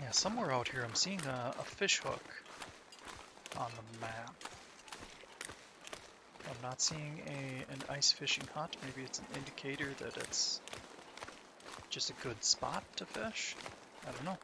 Yeah, somewhere out here I'm seeing a fish hook on the map. I'm not seeing an ice fishing hut. Maybe it's an indicator that it's just a good spot to fish. I don't know.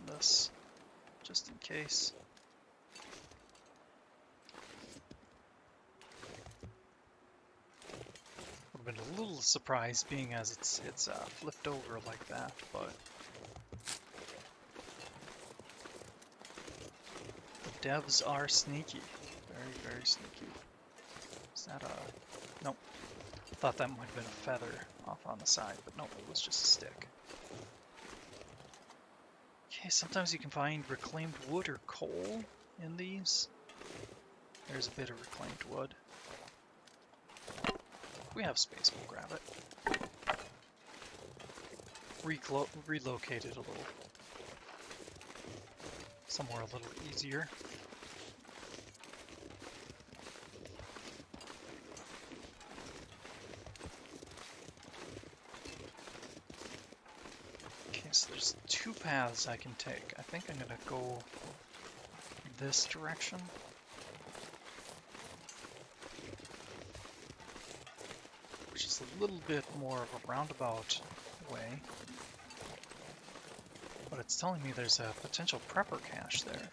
This just in case. Would have been a little surprised being as it's flipped over like that, but the devs are sneaky, very sneaky. Is that a nope? Thought that might have been a feather off on the side, but nope, it was just a stick. Okay, sometimes you can find reclaimed wood or coal in these. There's a bit of reclaimed wood. If we have space, we'll grab it. Relocate it a little. Somewhere a little easier. Okay, so there's 2 paths I can take. I think I'm gonna go this direction. Which is a little bit more of a roundabout way. But it's telling me there's a potential prepper cache there.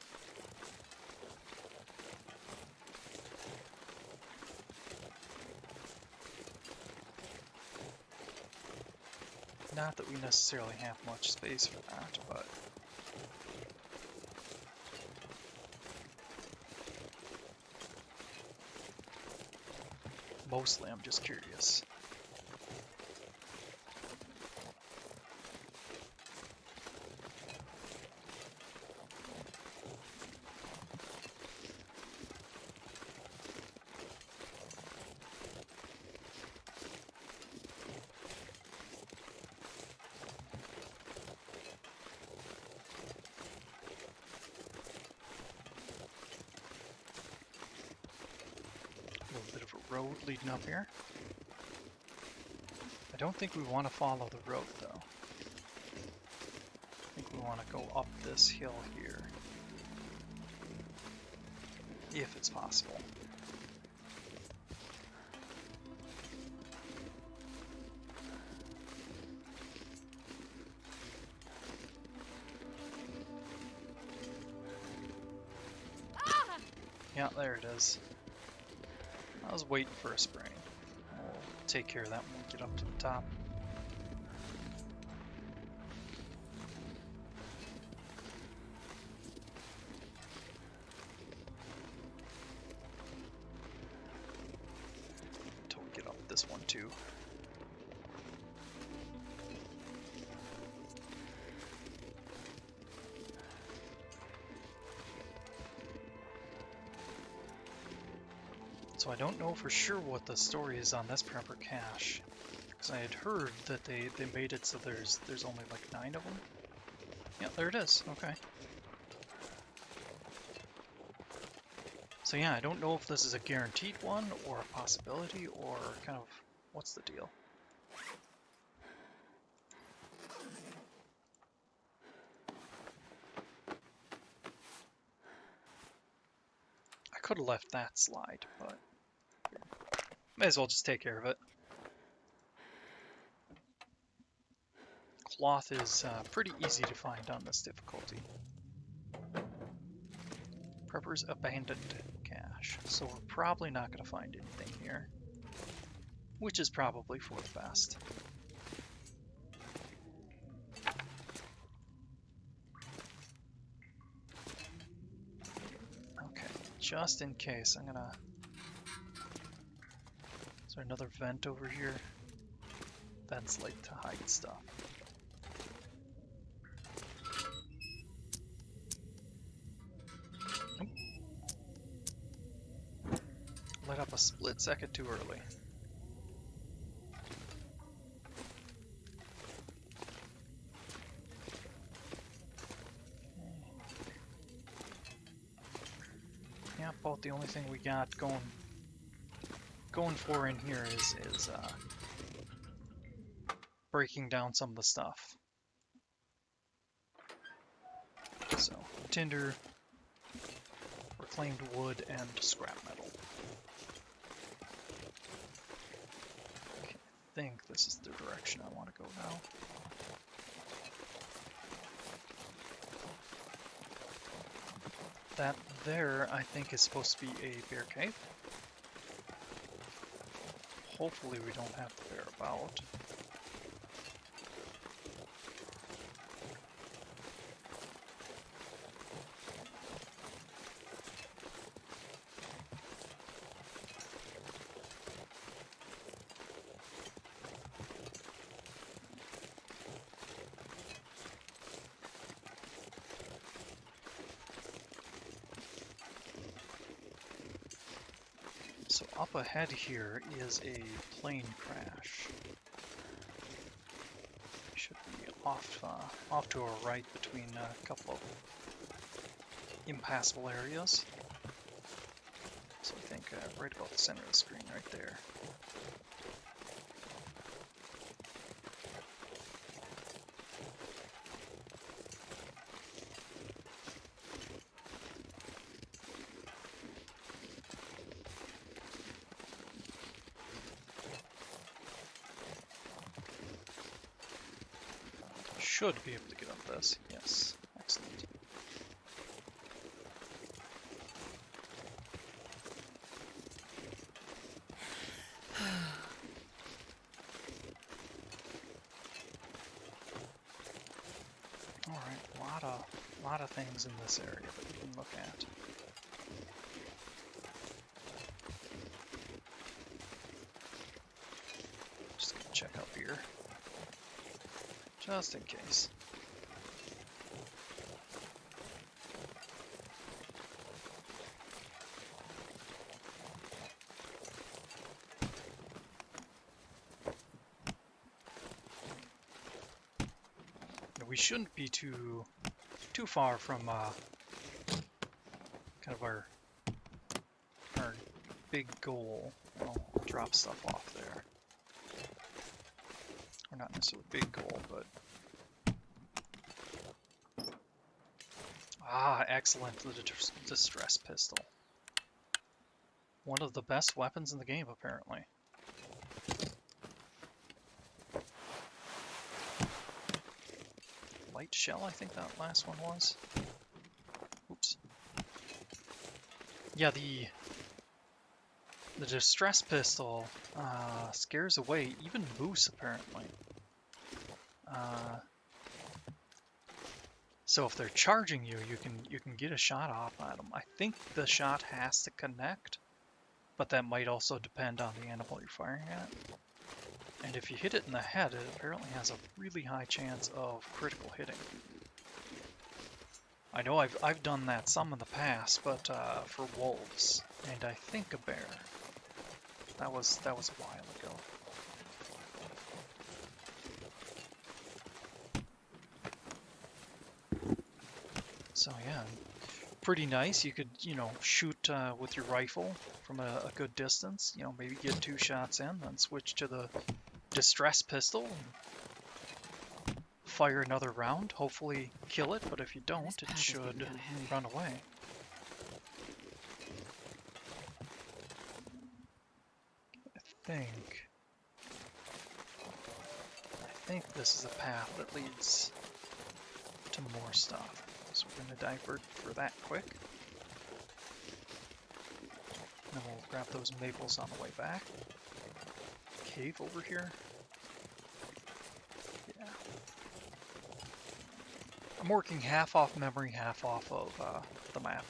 Not that we necessarily have much space for that, but mostly I'm just curious. Road leading up here. I don't think we want to follow the road though. I think we want to go up this hill here. If it's possible. Yeah, there it is. I was waiting for a spring. We'll take care of that when we get up to the top. Until we get up this one too. So I don't know for sure what the story is on this prepper cache, because I had heard that they made it so there's only like 9 of them. Yeah, there it is. Okay. So yeah, I don't know if this is a guaranteed one or a possibility or kind of what's the deal. I could have left that slide, but may as well just take care of it. Cloth is pretty easy to find on this difficulty. Prepper's abandoned cache, so we're probably not going to find anything here, which is probably for the best. Okay, just in case, I'm gonna... Is there another vent over here? Vents like to hide stuff. Nope. Lit up a split second too early. Yeah, about the only thing we got going for in here is breaking down some of the stuff. So, tinder, reclaimed wood, and scrap metal. Okay, I think this is the direction I want to go now. That there, I think, is supposed to be a bear cave. Hopefully we don't have the bear about. So up ahead here is a plane crash. Should be off to our right between a couple of impassable areas. So I think right about the center of the screen right there. Should be able to get up this. Yes, excellent. Alright, lot of things in this area that we can look at. Just gonna check up here. Just in case. We shouldn't be too far from kind of our big goal. I'll drop stuff off there. Or not necessarily big goal, but excellent, the distress pistol. One of the best weapons in the game, apparently. Light shell, I think that last one was. Oops. Yeah, the distress pistol scares away even moose, apparently. So if they're charging you, you can get a shot off at them. I think the shot has to connect, but that might also depend on the animal you're firing at. And if you hit it in the head, it apparently has a really high chance of critical hitting. I know I've done that some in the past, but for wolves, and I think a bear. That was a while ago. So yeah, pretty nice. You could, shoot with your rifle from a good distance. Maybe get 2 shots in, then switch to the distress pistol and fire another round. Hopefully kill it, but if you don't, it should run away. I think this is a path that leads to more stuff. So we're going to divert for that quick. And then we'll grab those maples on the way back. Cave over here. Yeah. I'm working half off memory, half off of the map.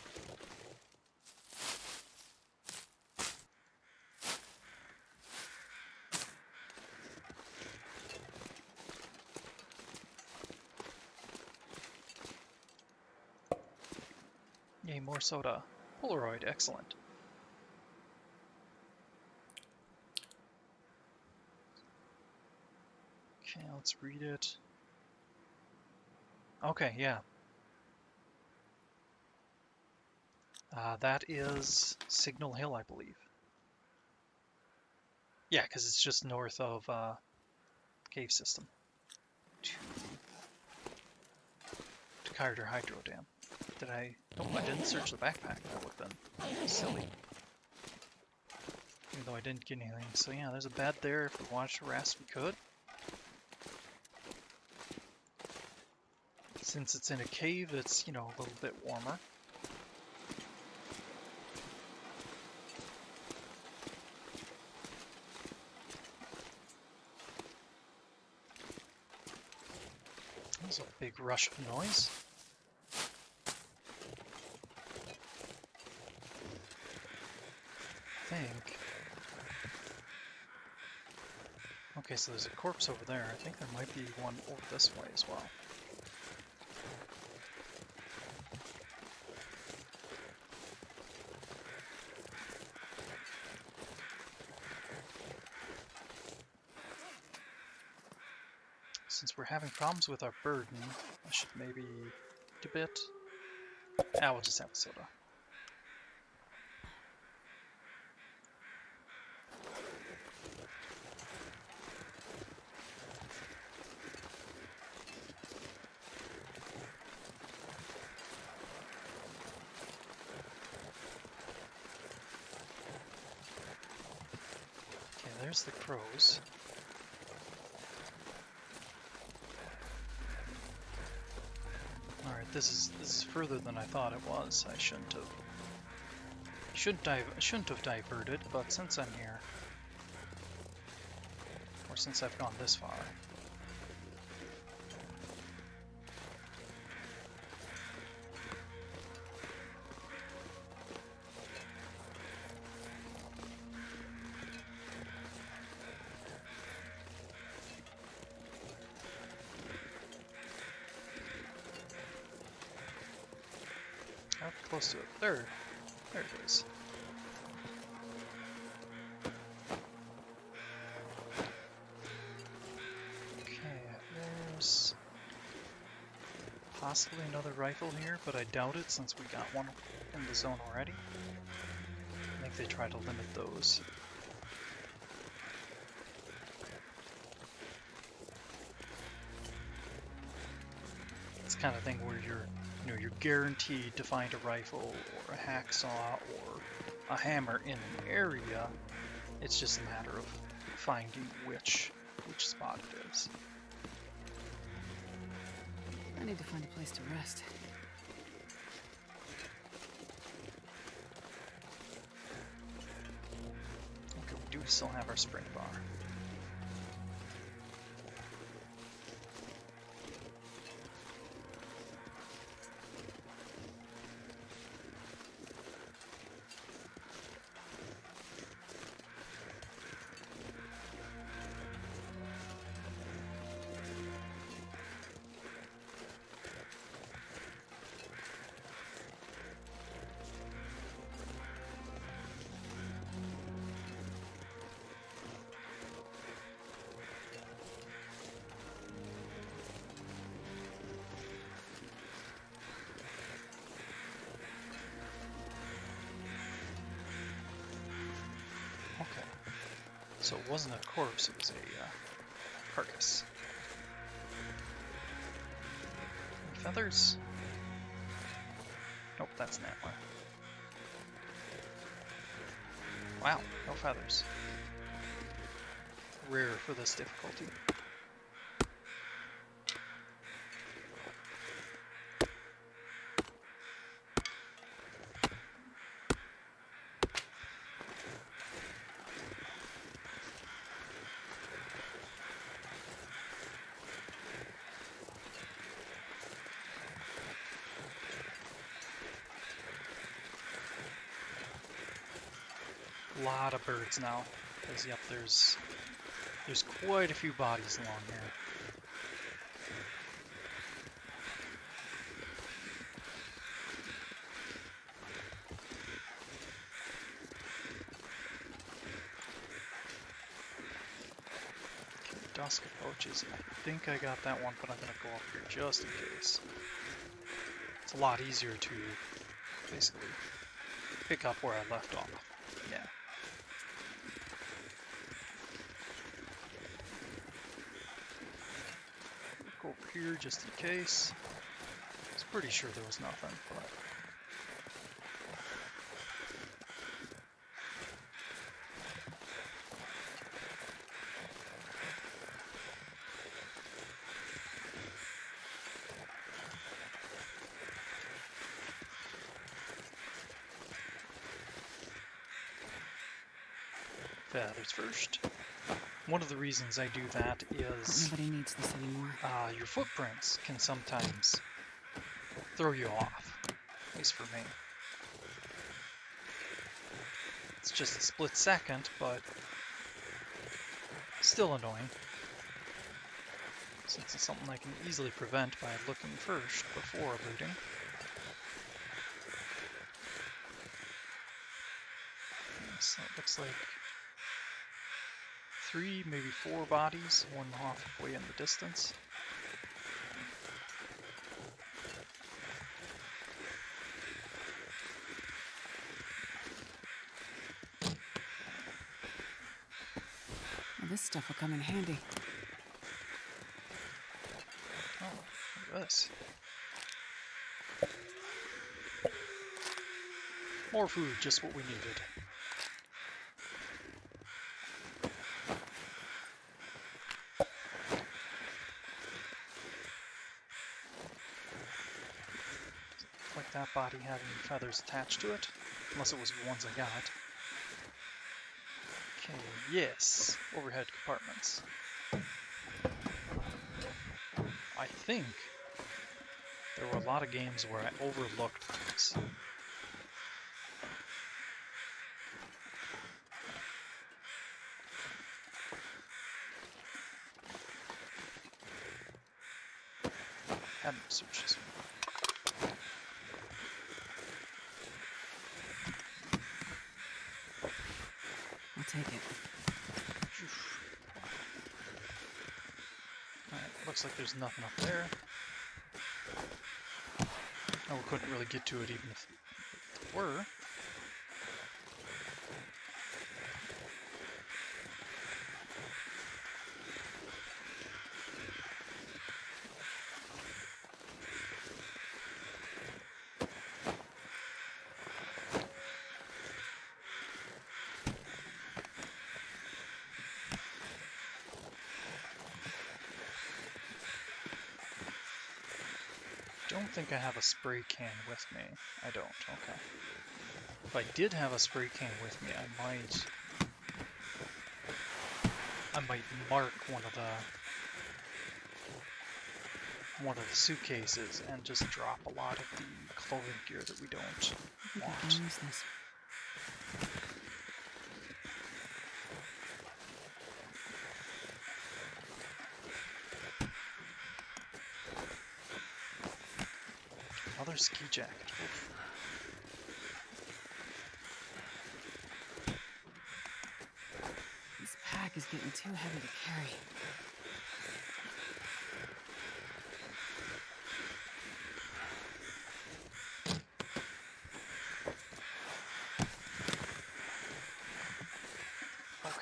Yay, more soda. Polaroid, excellent. Okay, let's read it. Okay, yeah. That is Signal Hill, I believe. Yeah, because it's just north of cave system. To Carter Hydro Dam. Did I? Oh, I didn't search the backpack. That would have been silly. Even though I didn't get anything. So yeah, there's a bed there. If we wanted to rest, we could. Since it's in a cave, it's, a little bit warmer. There's a big rush of noise. I think. Okay, so there's a corpse over there. I think there might be one over this way as well. Since we're having problems with our burden, I should maybe eat a bit. We'll just have a soda. Okay, there's the crows. Alright, this is further than I thought it was. I shouldn't have diverted, but since I'm here, or since I've gone this far. How close to it? There it is. Okay, there's possibly another rifle here, but I doubt it since we got one in the zone already. I think they try to limit those. It's the kind of thing where you're guaranteed to find a rifle or a hacksaw or a hammer in an area. It's just a matter of finding which spot it is. I need to find a place to rest. Okay, we do still have our spring bar. So it wasn't a corpse, it was a carcass. Any feathers? Nope, that's an antler. Wow, no feathers. Rare for this difficulty. A lot of birds now, because yep, there's quite a few bodies along here. Dusk approaches. I think I got that one, but I'm gonna go up here just in case. It's a lot easier to basically pick up where I left off. Yeah. Go over here just in case. I was pretty sure there was nothing, but feathers first. One of the reasons I do that is nobody needs this anymore. Your footprints can sometimes throw you off, at least for me. It's just a split second, but still annoying, since it's something I can easily prevent by looking first before looting. So it looks like 3, maybe 4 bodies, one halfway in the distance. Well, this stuff will come in handy. Oh, look at this. More food, just what we needed. Like that body having feathers attached to it, unless it was the ones I got. Okay, yes, overhead compartments. I think there were a lot of games where I overlooked things. Hadn't searched this one. I'll take it. Alright, looks like there's nothing up there. Oh, we couldn't really get to it even if there were. I don't think I have a spray can with me. I don't, okay. If I did have a spray can with me, I might mark one of the suitcases and just drop a lot of the clothing gear that we don't I want. can use this. Another ski jacket. Oof. This pack is getting too heavy to carry.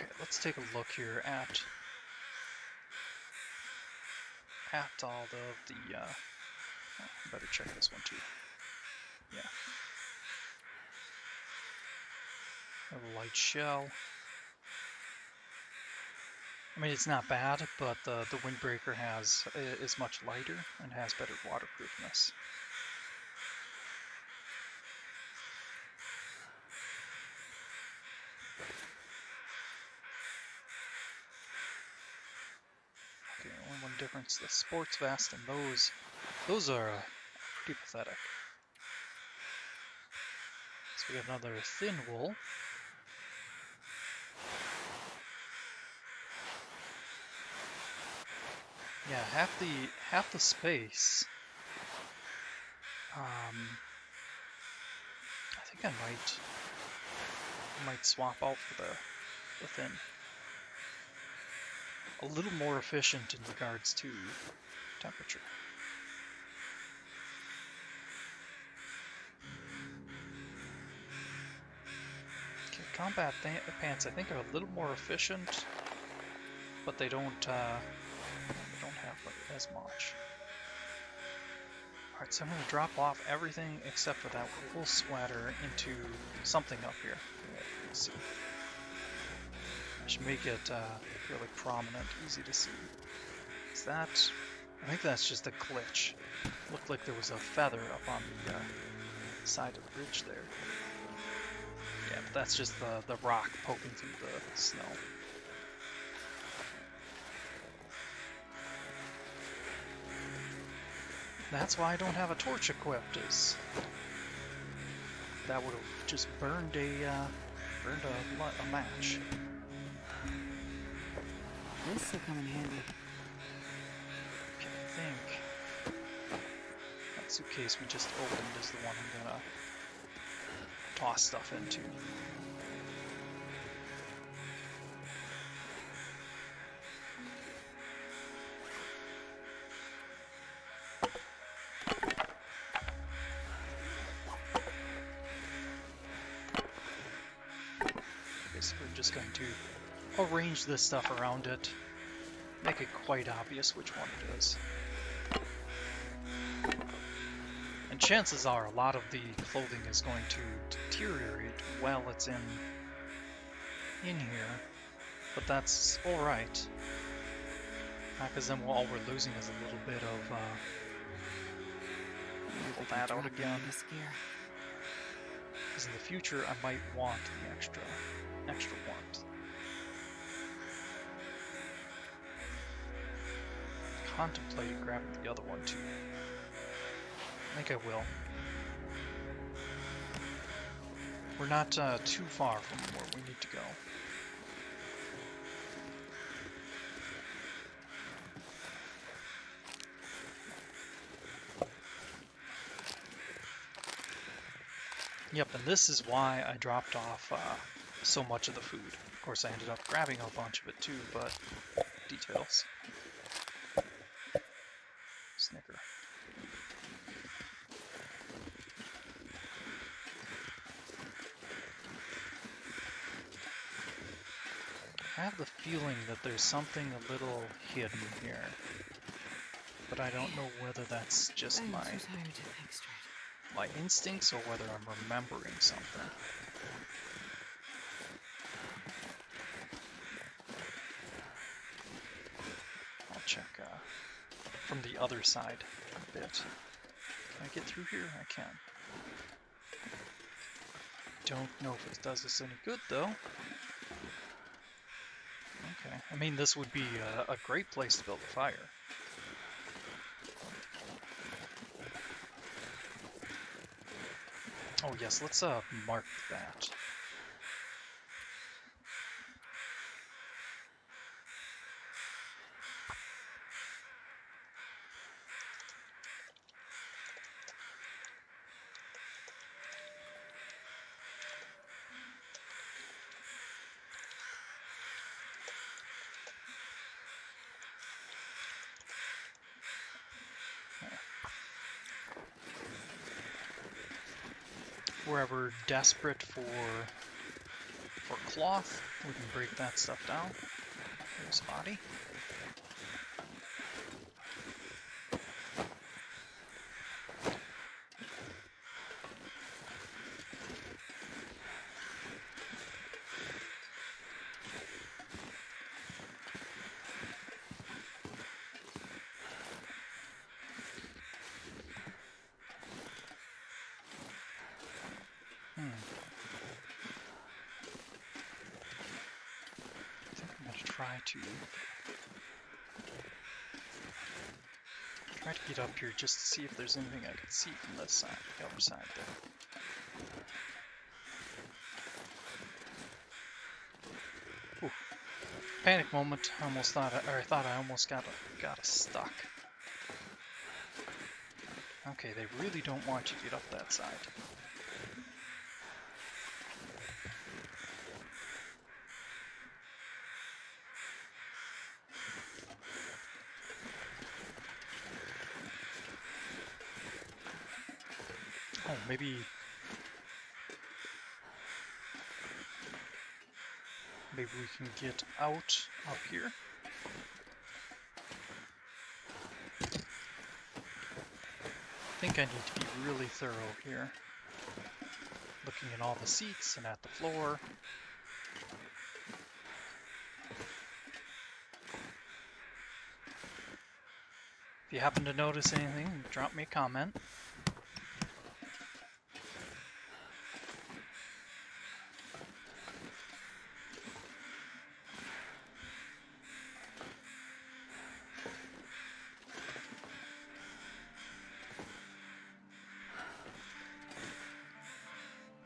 Okay, let's take a look here at all of the. Oh, better check this one too. Yeah. A light shell. I mean, it's not bad, but the windbreaker is much lighter and has better waterproofness. Okay, only one difference: the sports vest and those are pretty pathetic. So we got another thin wool. Yeah, half the space. I think I might swap out for the thin. A little more efficient in regards to temperature. Okay, combat pants I think are a little more efficient, but they don't have as much. Alright, so I'm going to drop off everything except for that wool sweater into something up here. Let's see. I should make it really prominent, easy to see. Is that... I think that's just a glitch. Looked like there was a feather up on the side of the bridge there. Yeah, but that's just the rock poking through the snow. That's why I don't have a torch equipped, is that would have just burned a match. This will come in handy. Okay, I think that suitcase we just opened is the one I'm gonna toss stuff into. Basically just going to arrange this stuff around it, make it quite obvious which one it is. And chances are a lot of the clothing is going to deteriorate while it's in here, but that's alright. Because then all we're losing is a little bit of pull that out again. Because in the future I might want the extra warmth. Contemplating grabbing the other one too. I think I will. We're not too far from where we need to go. Yep, and this is why I dropped off so much of the food. Of course, I ended up grabbing a bunch of it too, but details. Snicker. I have the feeling that there's something a little hidden here, but I don't know whether that's just my instincts or whether I'm remembering something. I'll check from the other side a bit. Can I get through here? I can. Don't know if it does us any good though. Okay, I mean this would be a great place to build a fire. Oh yes, let's mark that. We're ever desperate for cloth. We can break that stuff down. There's body. I think I'm gonna try to get up here just to see if there's anything I can see from this side, the other side there. Ooh. Panic moment. I thought I almost got us stuck. Okay, they really don't want you to get up that side. Oh, maybe we can get out up here. I think I need to be really thorough here. Looking at all the seats and at the floor. If you happen to notice anything, drop me a comment.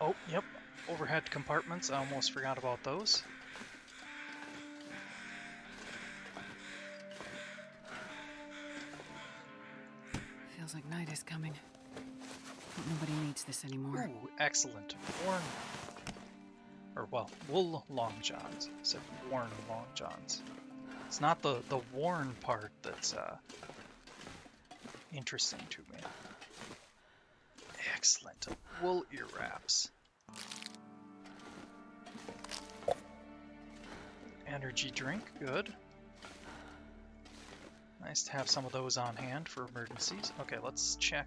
Oh, yep, overhead compartments, I almost forgot about those. Feels like night is coming. But nobody needs this anymore. Ooh, excellent. Wool long johns. I said worn long johns. It's not the worn part that's interesting to me. Excellent. Wool ear wraps. Energy drink, good. Nice to have some of those on hand for emergencies. Okay, let's check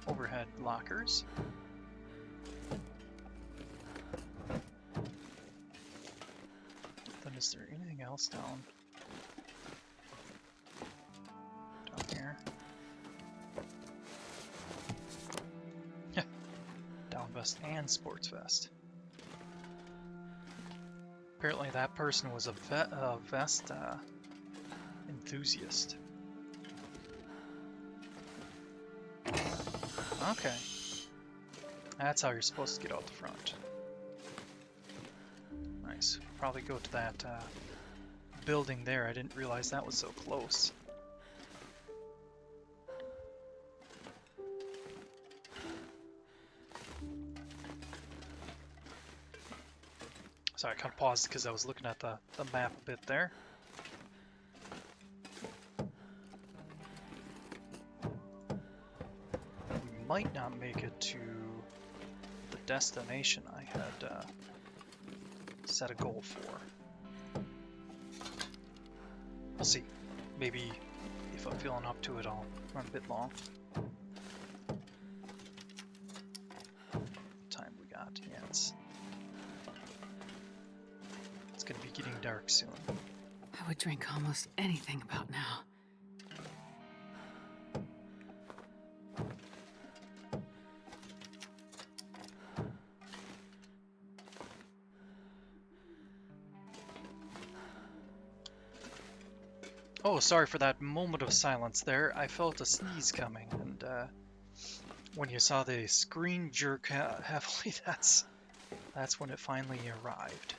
the overhead lockers. Then is there anything else down here? Yeah, down vest and sports vest. Apparently that person was a vest enthusiast. Okay. That's how you're supposed to get out the front. Nice. Probably go to that building there. I didn't realize that was so close. Sorry, I kind of paused because I was looking at the map a bit there. We might not make it to the destination I had set a goal for. We'll see. Maybe if I'm feeling up to it, I'll run a bit long. What time we got? Yeah, it's gonna be getting dark soon. I would drink almost anything about now. Oh, sorry for that moment of silence there. I felt a sneeze coming, and when you saw the screen jerk heavily, that's when it finally arrived.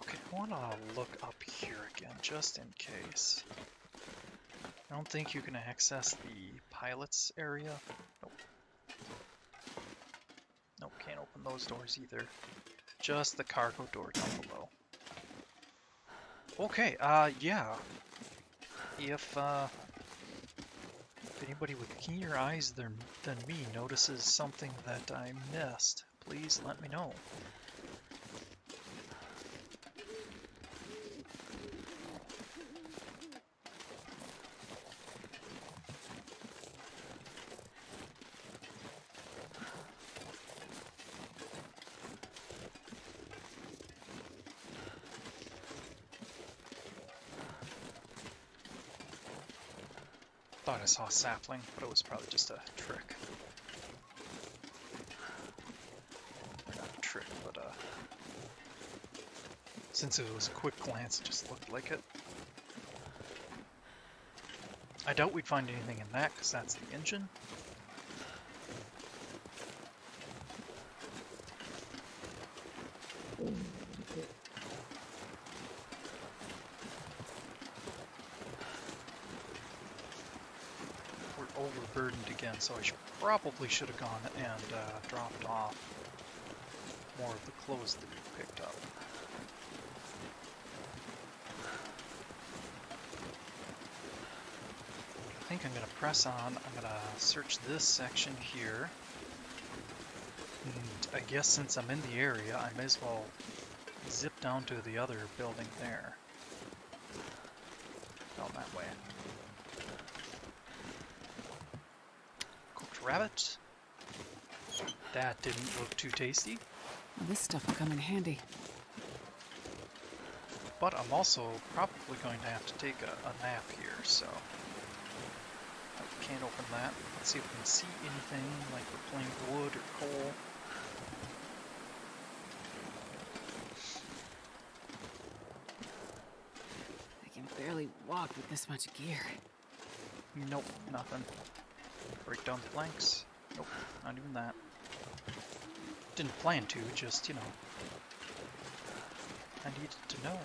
Okay, I want to look up here again, just in case. I don't think you can access the pilot's area. Nope. Nope, can't open those doors either. just the cargo door down below. Okay, yeah. If anybody with keener eyes than me notices something that I missed, please let me know. Thought I saw a sapling, but it was probably just a trick. Or not a trick, but since it was a quick glance, it just looked like it. I doubt we'd find anything in that, because that's the engine. We're overburdened again, so I probably should have gone and dropped off more of the clothes that we picked up. I think I'm going to press on. I'm going to search this section here. And I guess since I'm in the area, I may as well zip down to the other building there. Down that way. Cooked rabbit. That didn't look too tasty. Well, this stuff will come in handy. But I'm also probably going to have to take a nap here, so I can't open that. Let's see if we can see anything, like we're playing wood or coal. I can barely walk with this much gear. Nope, nothing. Break down the planks. Nope, not even that. Didn't plan to, just, you know. I needed to know.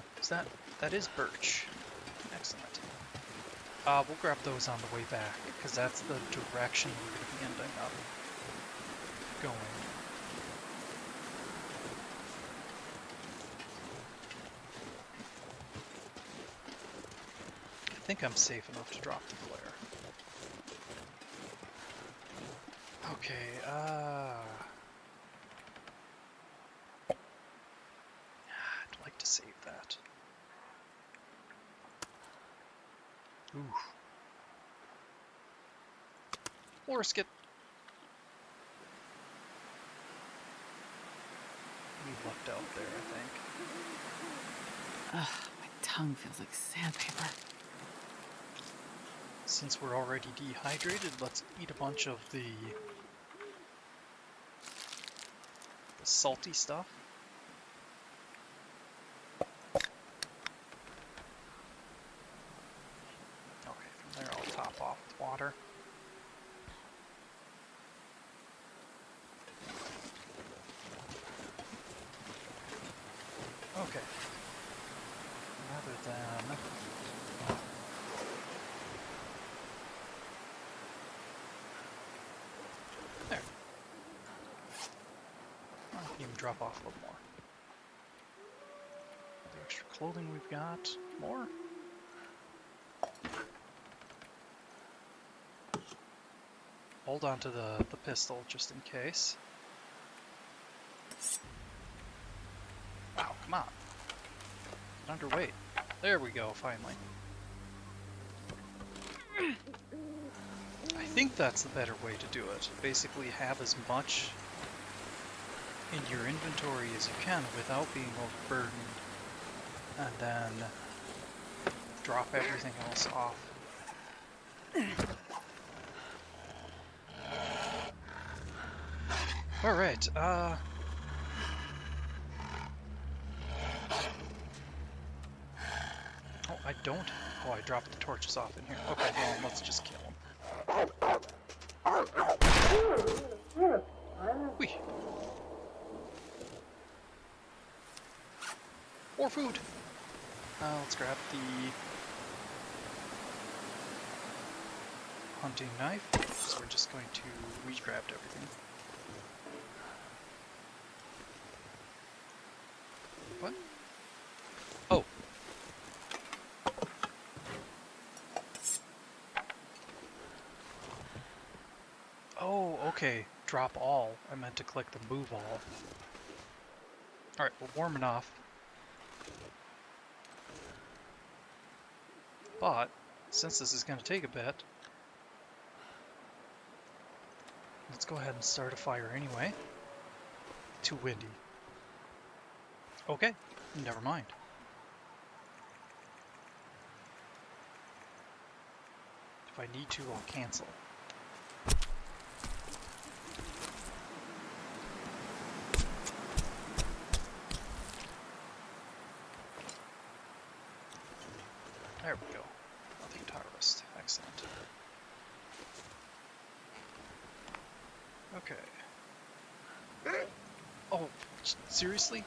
That is birch. Excellent. We'll grab those on the way back, because that's the direction we're going to be ending up going. I think I'm safe enough to drop the flare. Okay, I'd like to save that. Ooh. Or skip. We lucked out there, I think. Ugh, my tongue feels like sandpaper. Since we're already dehydrated, let's eat a bunch of the salty stuff. Okay, from there I'll top off with water. Okay. Rather than... There. I can even drop off a little more. The extra clothing we've got. More? Hold on to the pistol just in case. Wow, come on. Get underweight. There we go, finally. I think that's the better way to do it. Basically have as much in your inventory as you can without being overburdened, and then drop everything else off. Alright, oh, I don't... Oh, I dropped the torches off in here. Okay, well, let's just kill them. Whee! More food! Let's grab the hunting knife, so we're just going to... We grabbed everything. What? Oh. Oh, okay. Drop all. I meant to click the move all. Alright, we're warm enough. But, since this is going to take a bit, let's go ahead and start a fire anyway. Too windy. Okay, never mind. If I need to, I'll cancel. There we go. Nothing to harvest. Excellent. Okay. Oh, seriously?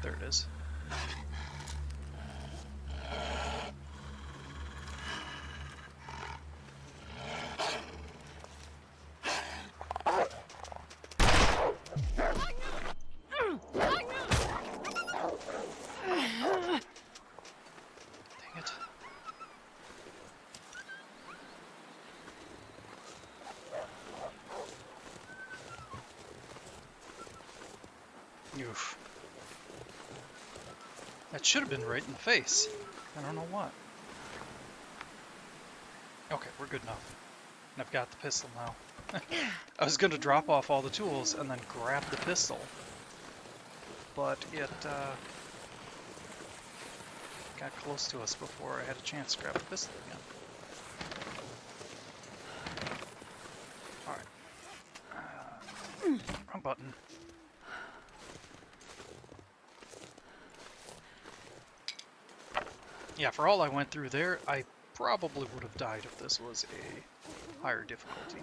There it is. Dang it. Oof. That should have been right in the face. I don't know what. Okay, we're good enough. And I've got the pistol now. I was going to drop off all the tools and then grab the pistol. But it got close to us before I had a chance to grab the pistol again. Alright. Wrong button. Yeah, for all I went through there, I probably would have died if this was a higher difficulty.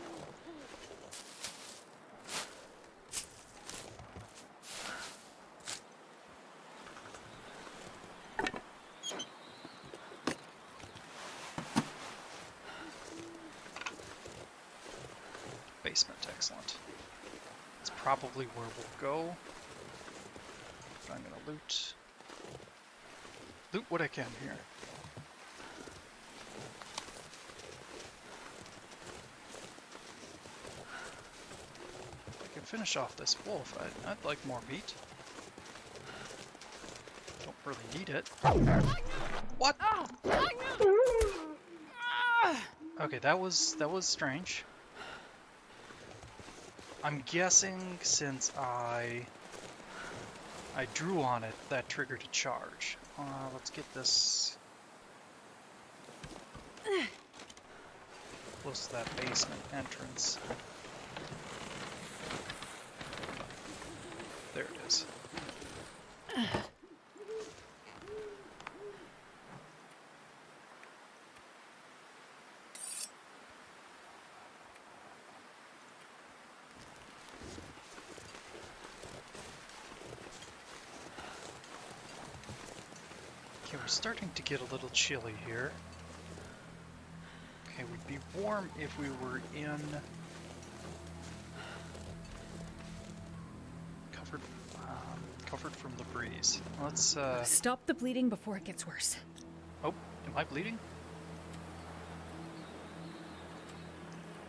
Basement, excellent. That's probably where we'll go. I'm gonna loot what I can here. If I can finish off this wolf, I'd like more meat. Don't really need it. What? Okay, that was strange. I'm guessing since I drew on it, that triggered a charge. Let's get this close to that basement entrance. There it is. Okay, we're starting to get a little chilly here. Okay, we'd be warm if we were in covered from the breeze. Let's Stop the bleeding before it gets worse. Oh, am I bleeding?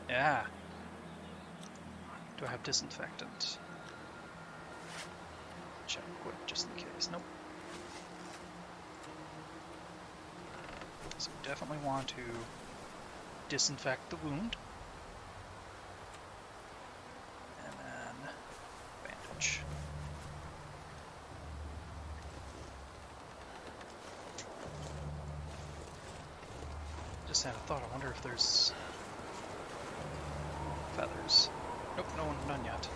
Yeah. Do I have disinfectant? Check quick, just in case. Nope. So we definitely want to disinfect the wound. And then bandage. Just had a thought, I wonder if there's feathers. Nope, none yet.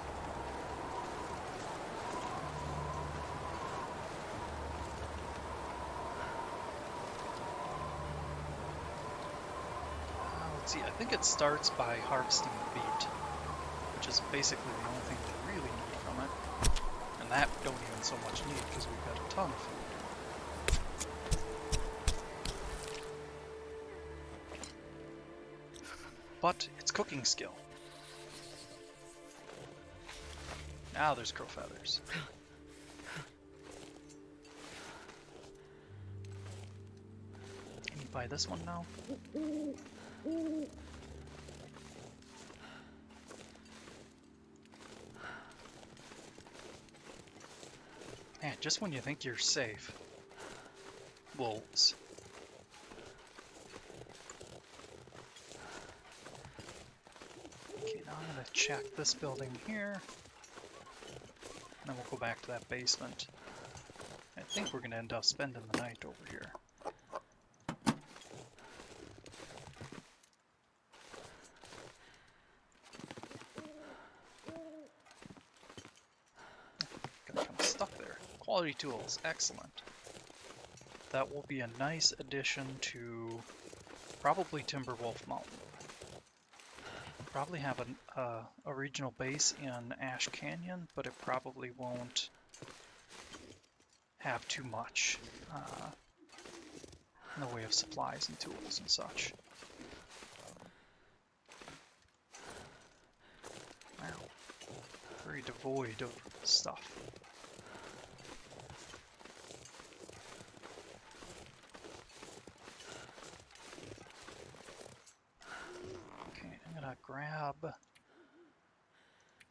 Let's see, I think it starts by harvesting the beet, which is basically the only thing we really need from it. And that we don't even so much need because we've got a ton of food. But it's cooking skill. Now there's crow feathers. Can you buy this one now? Man, just when you think you're safe. Wolves. Okay, now I'm gonna check this building here. And then we'll go back to that basement. I think we're gonna end up spending the night over here. Got kind of stuck there. Quality tools, excellent. That will be a nice addition to probably Timberwolf Mountain. Probably have a regional base in Ash Canyon, but it probably won't have too much in the way of supplies and tools and such. Wow. Very devoid of stuff. Okay, I'm gonna grab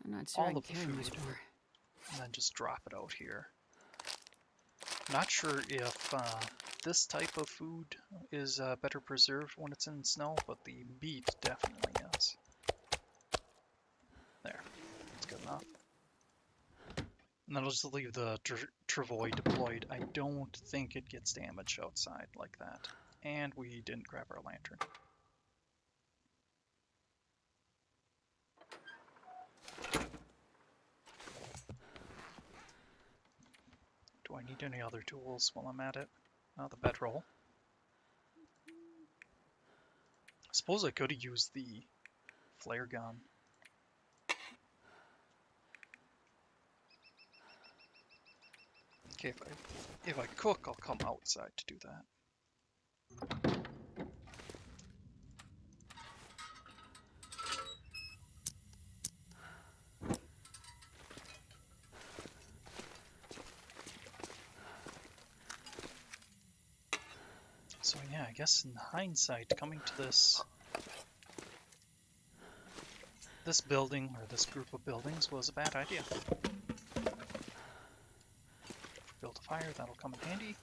I'm not sure all I can of the carry much food more. and then just drop it out here. Not sure if this type of food is better preserved when it's in snow, but the meat definitely is. There, that's good enough. And then I'll just leave the travois deployed. I don't think it gets damaged outside like that. And we didn't grab our lantern. Do I need any other tools while I'm at it? The bedroll. I suppose I could have used the flare gun. Okay, if I cook, I'll come outside to do that. So yeah, I guess in hindsight, coming to this building, or this group of buildings, was a bad idea. Build a fire, that'll come in handy.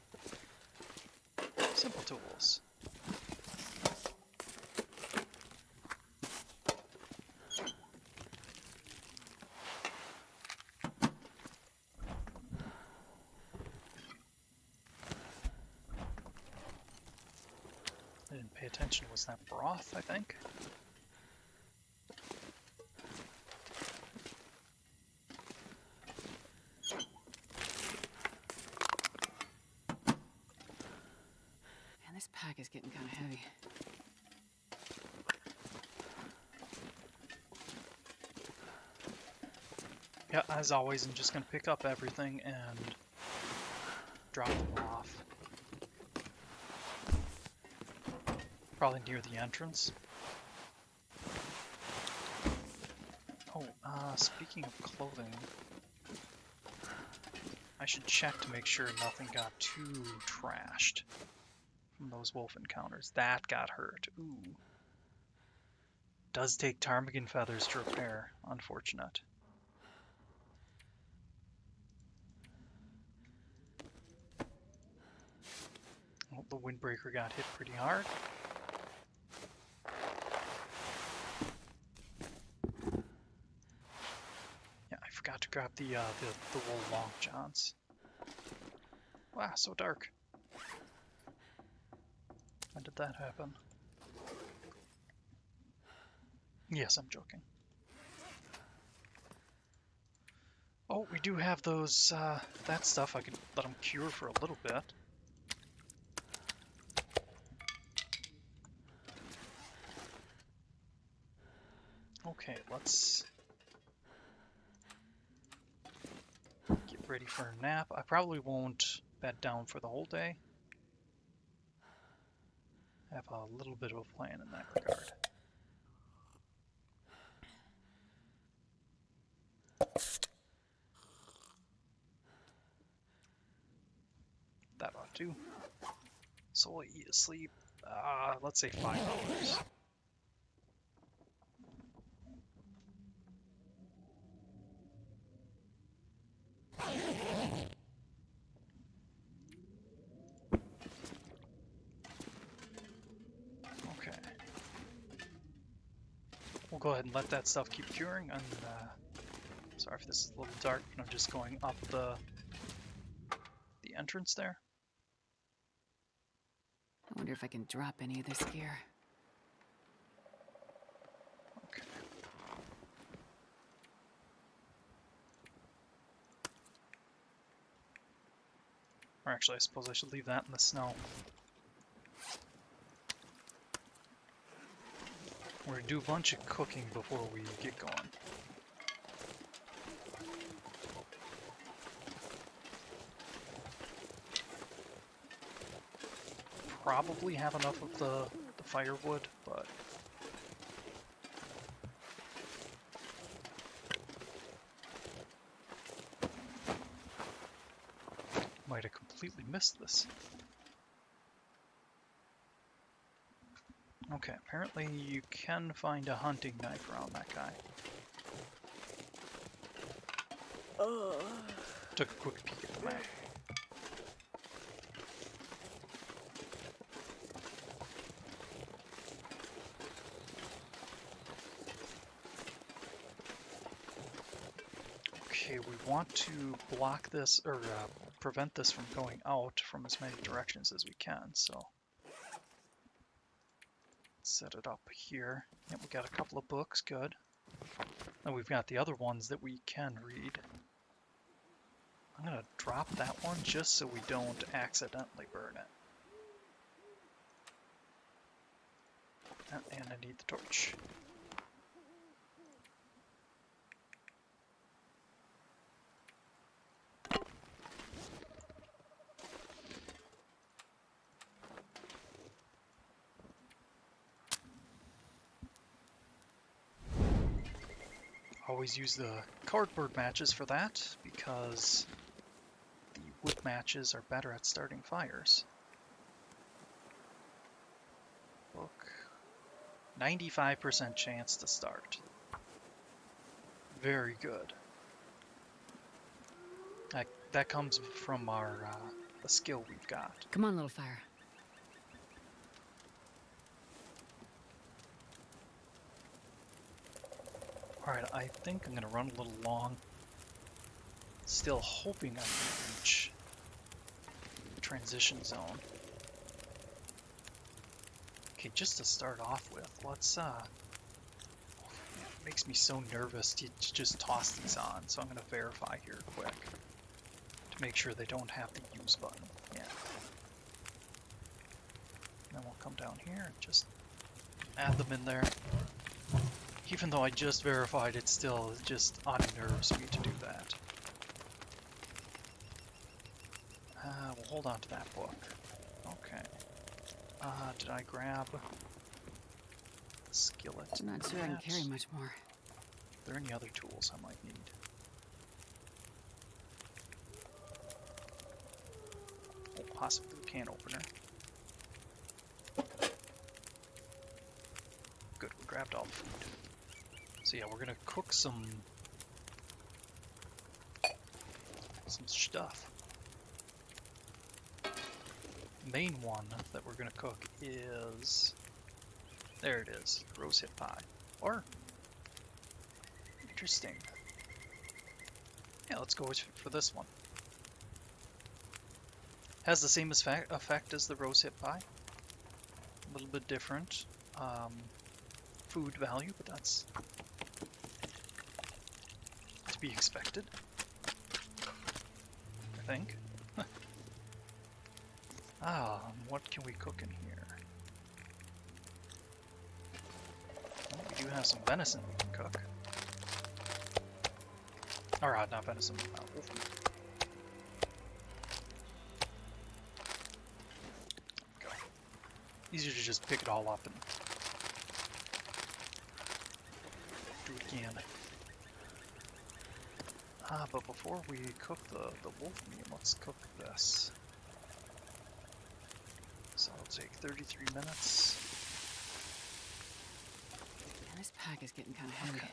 Simple tools. I didn't pay attention, was that broth, I think? Man, this pack is getting kind of heavy. Yeah, as always, I'm just going to pick up everything and drop them off. Probably near the entrance. Oh, speaking of clothing, I should check to make sure nothing got too trashed from those wolf encounters. That got hurt. Ooh. Does take ptarmigan feathers to repair. Unfortunate. Well, the windbreaker got hit pretty hard. Yeah, I forgot to grab the wool long johns. Wow, so dark. When did that happen? Yes, I'm joking. Oh, we do have those, that stuff. I could let them cure for a little bit. Okay, let's get ready for a nap. I probably won't bed down for the whole day. I have a little bit of a plan in that regard. to. So eat, sleep, let's say 5 hours. Okay. We'll go ahead and let that stuff keep curing, and sorry if this is a little dark, but I'm just going up the entrance there. I wonder if I can drop any of this gear. Okay. Or actually, I suppose I should leave that in the snow. We're gonna do a bunch of cooking before we get going. Probably have enough of the firewood, but might have completely missed this. Okay, apparently you can find a hunting knife around that guy. Took a quick peek at the map. Okay, we want to block this, or prevent this from going out from as many directions as we can, so set it up here. Yep, we got a couple of books, good. And we've got the other ones that we can read. I'm gonna drop that one just so we don't accidentally burn it. And I need the torch. Always use the cardboard matches for that, because the wood matches are better at starting fires. Book. 95% chance to start. Very good. That comes from our the skill we've got. Come on, little fire. Alright, I think I'm going to run a little long. Still hoping I can reach the transition zone. Okay, just to start off with, let's, it makes me so nervous to just toss these on, so I'm going to verify here quick to make sure they don't have the use button. Yeah. And then we'll come down here and just add them in there. Even though I just verified, it still just unnerves me to do that. We'll hold on to that book. Okay. Did I grab the skillet? I'm not sure I can carry much more. Are there any other tools I might need? Oh, possibly a can opener. Good, we grabbed all the food. So yeah, we're gonna cook some stuff. Main one that we're gonna cook is, there it is, rosehip pie. Or, interesting. Yeah, let's go for this one. Has the same effect as the rosehip pie. A little bit different food value, but that's to be expected, I think. What can we cook in here? Well, we do have some venison we can cook. Or, not venison, wolf meat. There we go. Easier to just pick it all up and do it again. But before we cook the wolf meat, let's cook this. take 33 minutes. This pack is getting kind of heavy. Okay.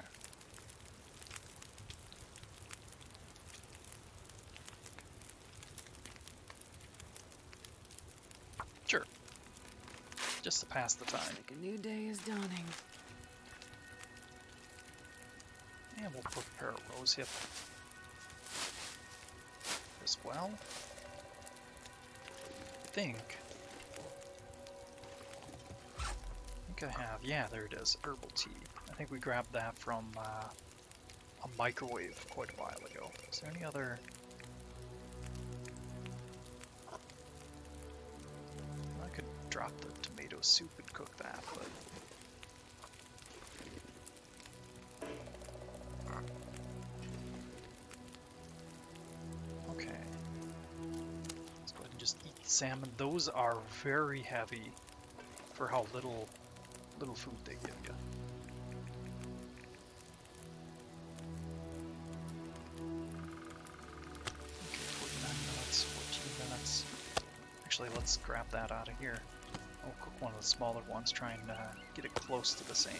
Sure. Just to pass the time. Like a new day is dawning. And we'll prepare a rose hip as well. I think I have, yeah, there it is, herbal tea. I think we grabbed that from a microwave quite a while ago. Is there any other? I could drop the tomato soup and cook that, but okay. Let's go ahead and just eat the salmon. Those are very heavy for how little food they give you. Okay, 49 minutes, 14 minutes. Actually, let's grab that out of here. I'll cook one of the smaller ones, try and get it close to the same.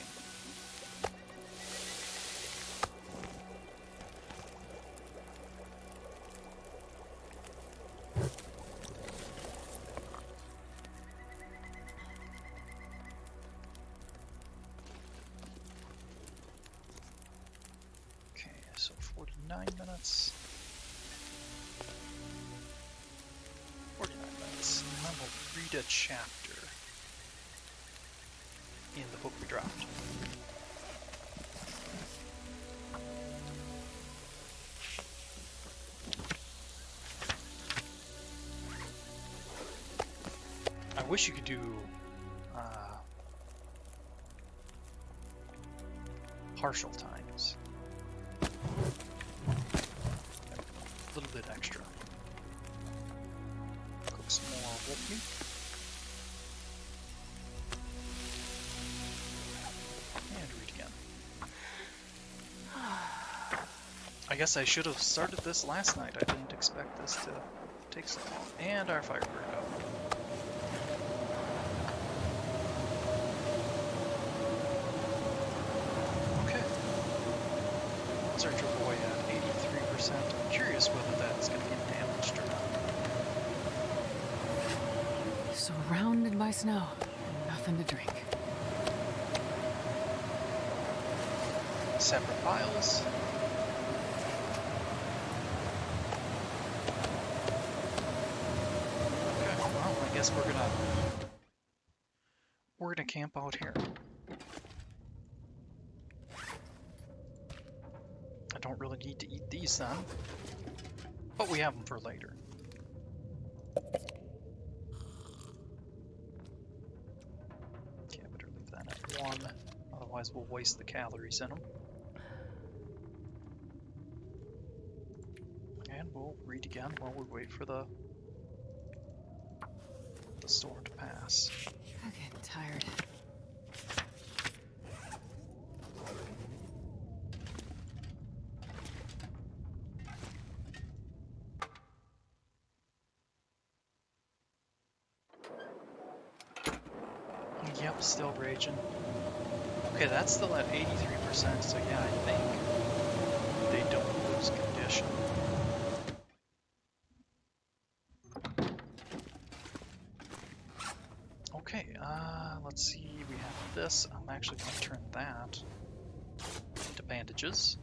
Okay, so 49 minutes. 49 minutes. And then we'll read a chapter in the book we dropped. I wish you could do partial times. A little bit extra. Cook some more wolf meat. And read again. I guess I should have started this last night. I didn't expect this to take so long. And our fire burned out. Okay. Search your boy at 83%. I'm curious whether that's going to get damaged or not. Surrounded by snow. Nothing to drink. Separate piles. Okay, well, I guess we're gonna camp out here. I don't really need to eat these then, but we have them for later. Okay, I better leave that at 1, otherwise we'll waste the calories in them. And we'll read again while we wait for the storm to pass. I'm getting tired. Yep, still raging. Okay, that's still at 83%, so yeah, I think they don't lose condition. Okay, let's see, we have this. I'm actually going to turn that into bandages.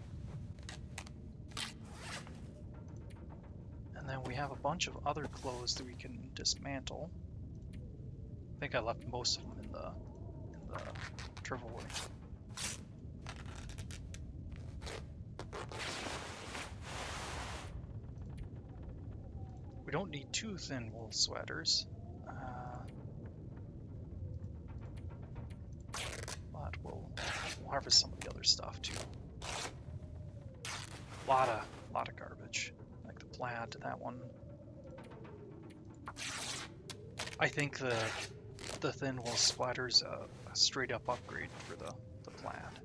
And then we have a bunch of other clothes that we can dismantle. I think I left most of them in the Timberwolf. We don't need 2 thin wool sweaters. But we'll harvest some of the other stuff too. Lot of garbage. Like the plaid, that one. I think the thin wool sweater's a straight up upgrade for the plaid.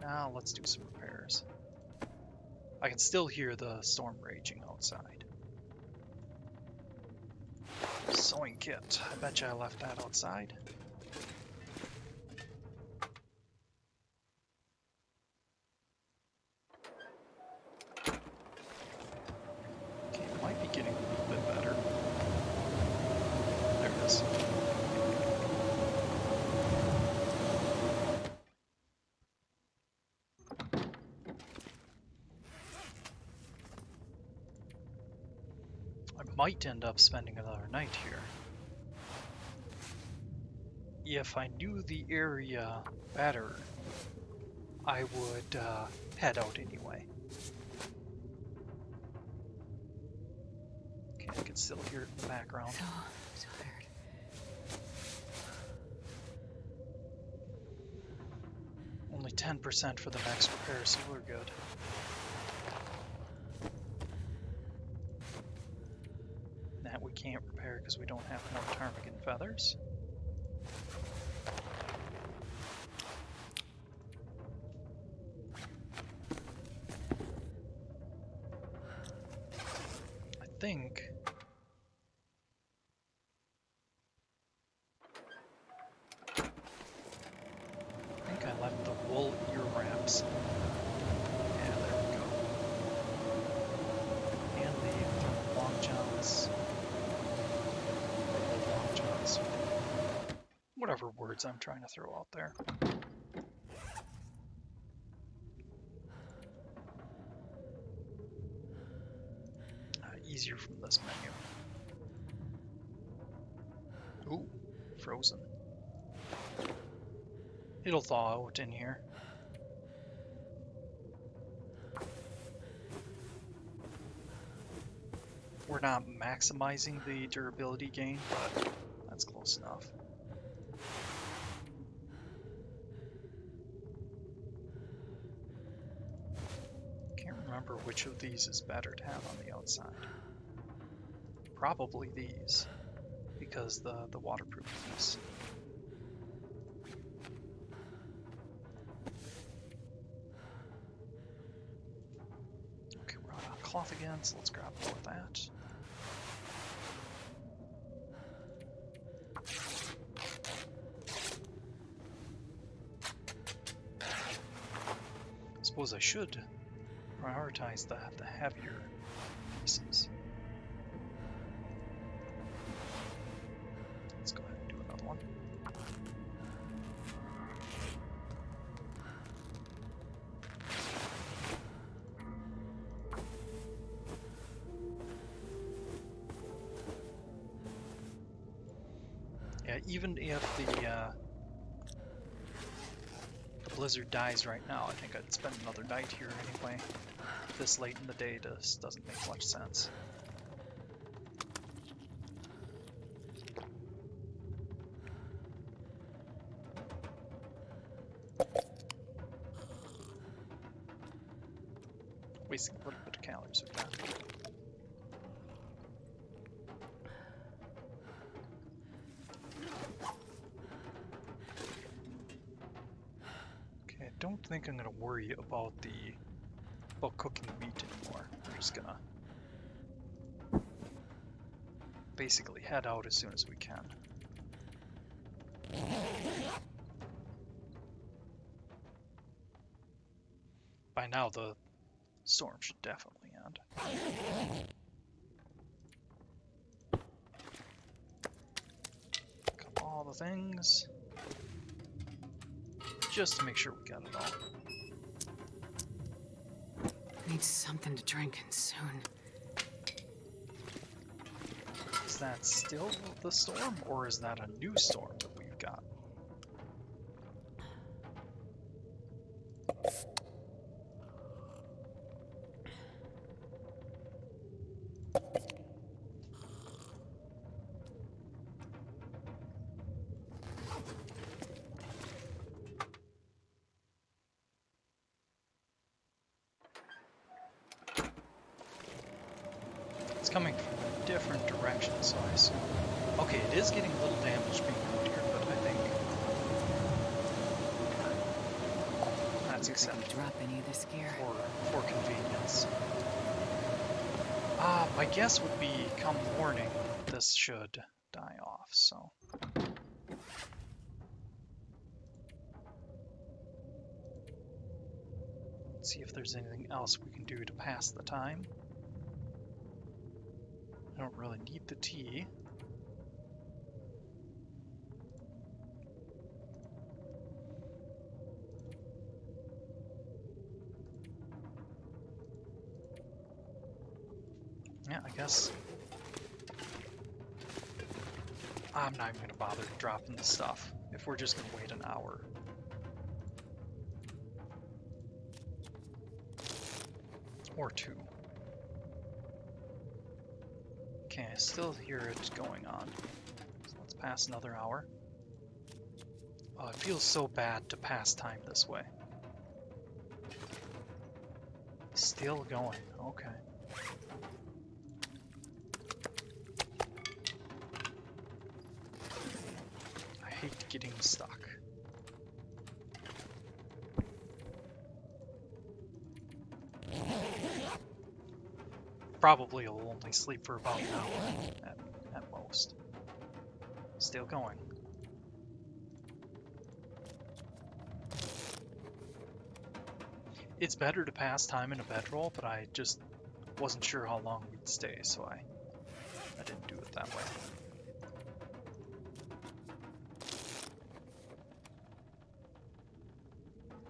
Now let's do some repairs. I can still hear the storm raging outside. Sewing kit. I bet you I left that outside. Okay, it might be getting a little bit better. There it is. I might end up spending another night here. If I knew the area better, I would head out anyway. Okay, I can still hear it in the background. So tired. Only 10% for the next repair, so we're good. That we can't repair because we don't have enough ptarmigan feathers. I think I left the wool ear wraps. Yeah, there we go. And the thermal long johns. Or long johns. Whatever words I'm trying to throw out there. Easier from this menu. Ooh, frozen. It'll thaw out in here. We're not maximizing the durability gain, but that's close enough. Can't remember which of these is better to have on the outside. Probably these, because the waterproofiness. Okay, we're out of cloth again, so let's grab more of that. Suppose I should prioritize the heavier pieces. Let's go ahead and do another one. Yeah, even if the blizzard dies right now, I think I'd spend another night here anyway. This late in the day just doesn't make much sense. Wasting a little bit of calories with that. Okay, I don't think I'm gonna worry about cooking meat anymore. I'm just gonna basically head out as soon as we can. By now the storm should definitely end. Pick up all the things. Just to make sure we got it all. Need something to drink and soon. Is that still the storm, or is that a new storm that we've got? It's coming from a different direction, so I assume. Okay, it is getting a little damage being out here, but I think that's acceptable Drop any of this gear. for convenience. Ah, My guess would be come morning, this should die off, so. Let's see if there's anything else we can do to pass the time. I don't really need the tea. Yeah, I guess I'm not even gonna bother dropping the stuff if we're just gonna wait an hour. Or two. Okay, I still hear it going on. So let's pass another hour. Oh, it feels so bad to pass time this way. Still going, okay. I hate getting stuck. Probably will only sleep for about an hour at most. Still going. It's better to pass time in a bedroll, but I just wasn't sure how long we'd stay, so I didn't do it that way.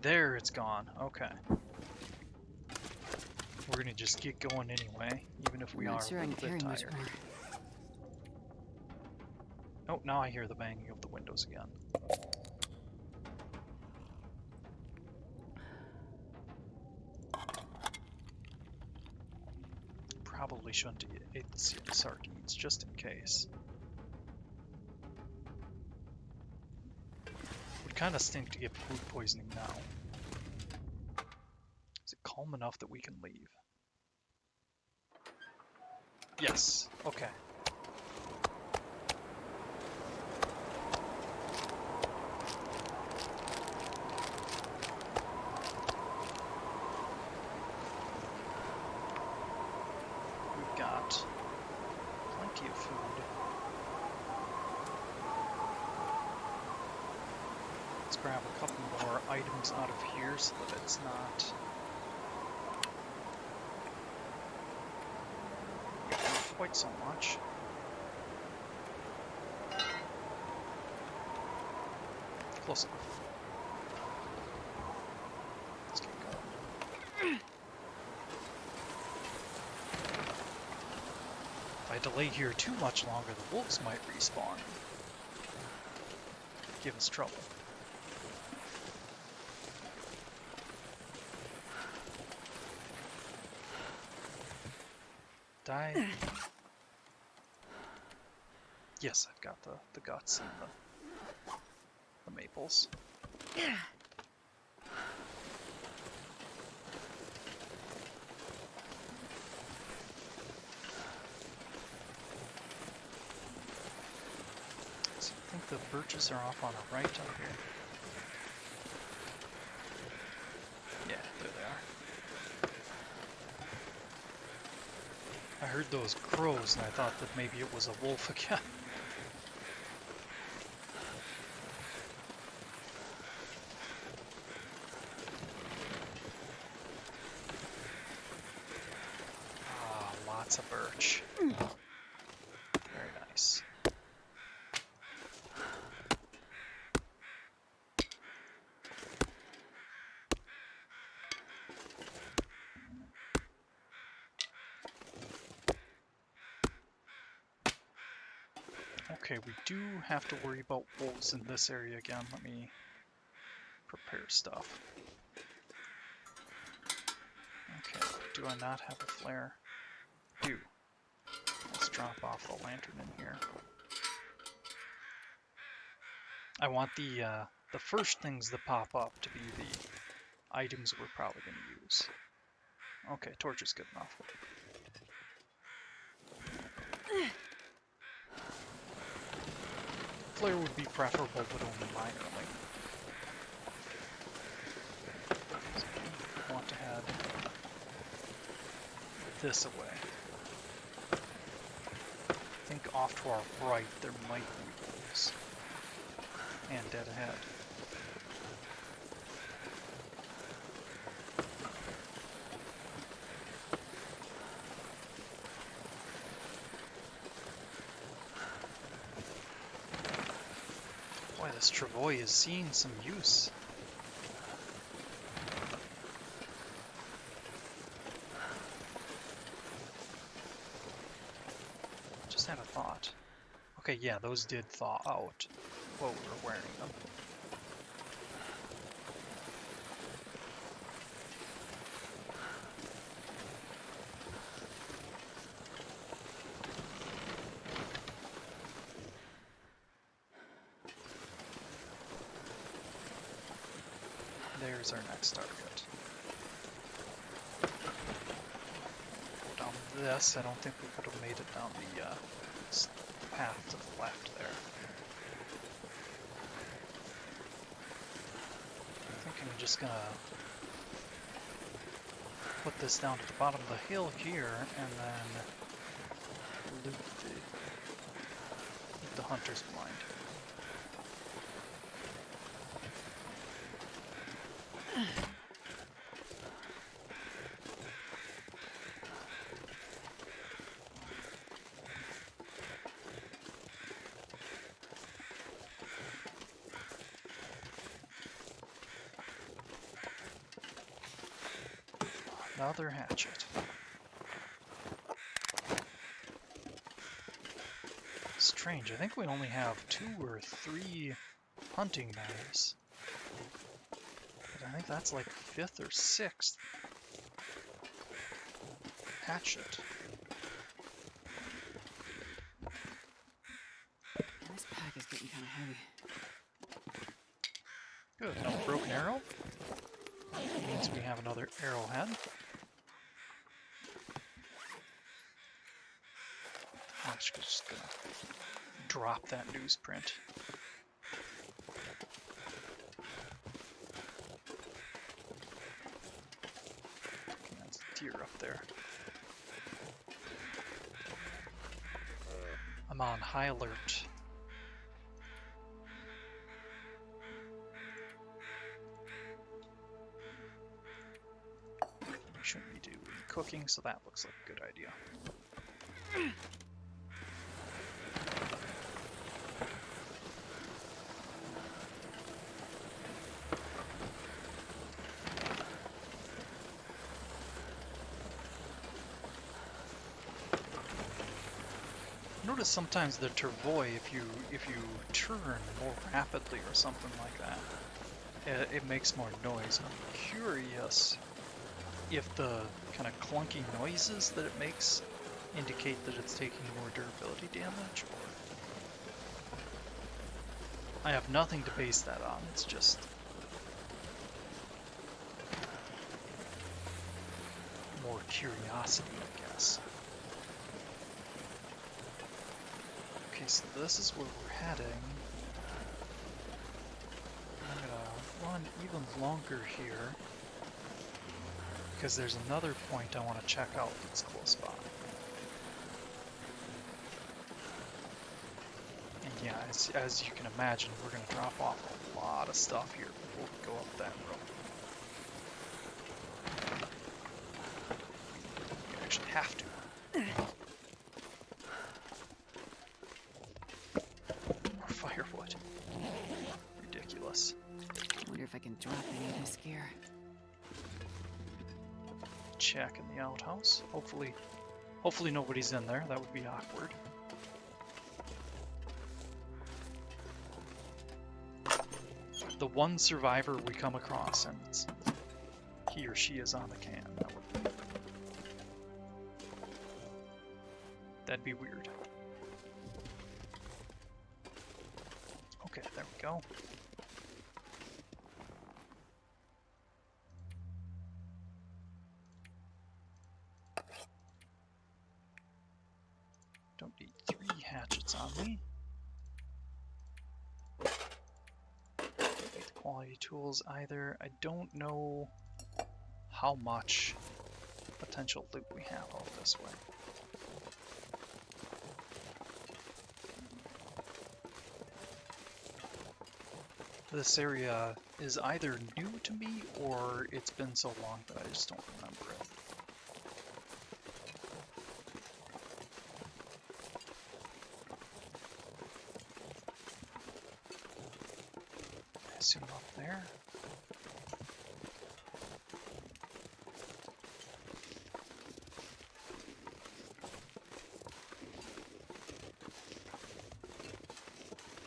There, it's gone. Okay. We're gonna just get going anyway, even if we are a little bit tired. Oh, now I hear the banging of the windows again. Probably shouldn't eat the sardines, just in case. Would kind of stink to get food poisoning now. Is it calm enough that we can leave? Yes, okay. We've got plenty of food. Let's grab a couple more items out of here so that it's not quite so much. Close enough. Let's keep going. If I delay here too much longer, the wolves might respawn. Give us trouble. Die. Yes, I've got the guts and the maples. So I think the birches are off on the right up here. Yeah, there they are. I heard those crows and I thought that maybe it was a wolf again. Ah, lots of birch. Very nice. Okay, we do have to worry about wolves in this area again. Let me prepare stuff. Okay, do I not have a flare? Do. Let's drop off the lantern in here. I want the first things that pop up to be the items we're probably going to use. Okay, torch is good enough. Flare would be preferable, but only minorly. So I want to head this away. off to our right, there might be wolves. And dead ahead. Boy, this travois is seeing some use. Just had a thought. Okay, yeah, those did thaw out while we were wearing them. There's our next target. Down this, I don't think we could have made it down the path to the left there. I think I'm just gonna put this down to the bottom of the hill here, and then loot the hunter's blind. Another hatchet. Strange, I think we only have 2 or 3 hunting knives. But I think that's like 5th or 6th hatchet. This pack is getting kind of heavy. Good, no broken arrow. Means we have another arrowhead. I'm actually just gonna drop that newsprint. Okay, that's a deer up there. I'm on high alert. We shouldn't be doing cooking, so that looks like a good idea. Notice sometimes the travois, if you turn more rapidly or something like that, it makes more noise. I'm curious if the kind of clunky noises that it makes indicate that it's taking more durability damage, or I have nothing to base that on. It's just more curiosity, I guess. Okay, so this is where we're heading. I'm gonna run even longer here, because there's another point I want to check out that's close by. And yeah, as you can imagine, we're going to drop off a lot of stuff here before we go up that road. We actually have to. More firewood. Ridiculous. Wonder if I can drop any of this gear. Check in the outhouse. Hopefully nobody's in there. That would be awkward. The one survivor we come across, and he or she is on the can. That'd be weird. Okay, there we go. Don't need 3 hatchets on me. Don't need the quality tools either. I don't know how much potential loot we have out this way. This area is either new to me or it's been so long that I just don't remember it. I assume up there.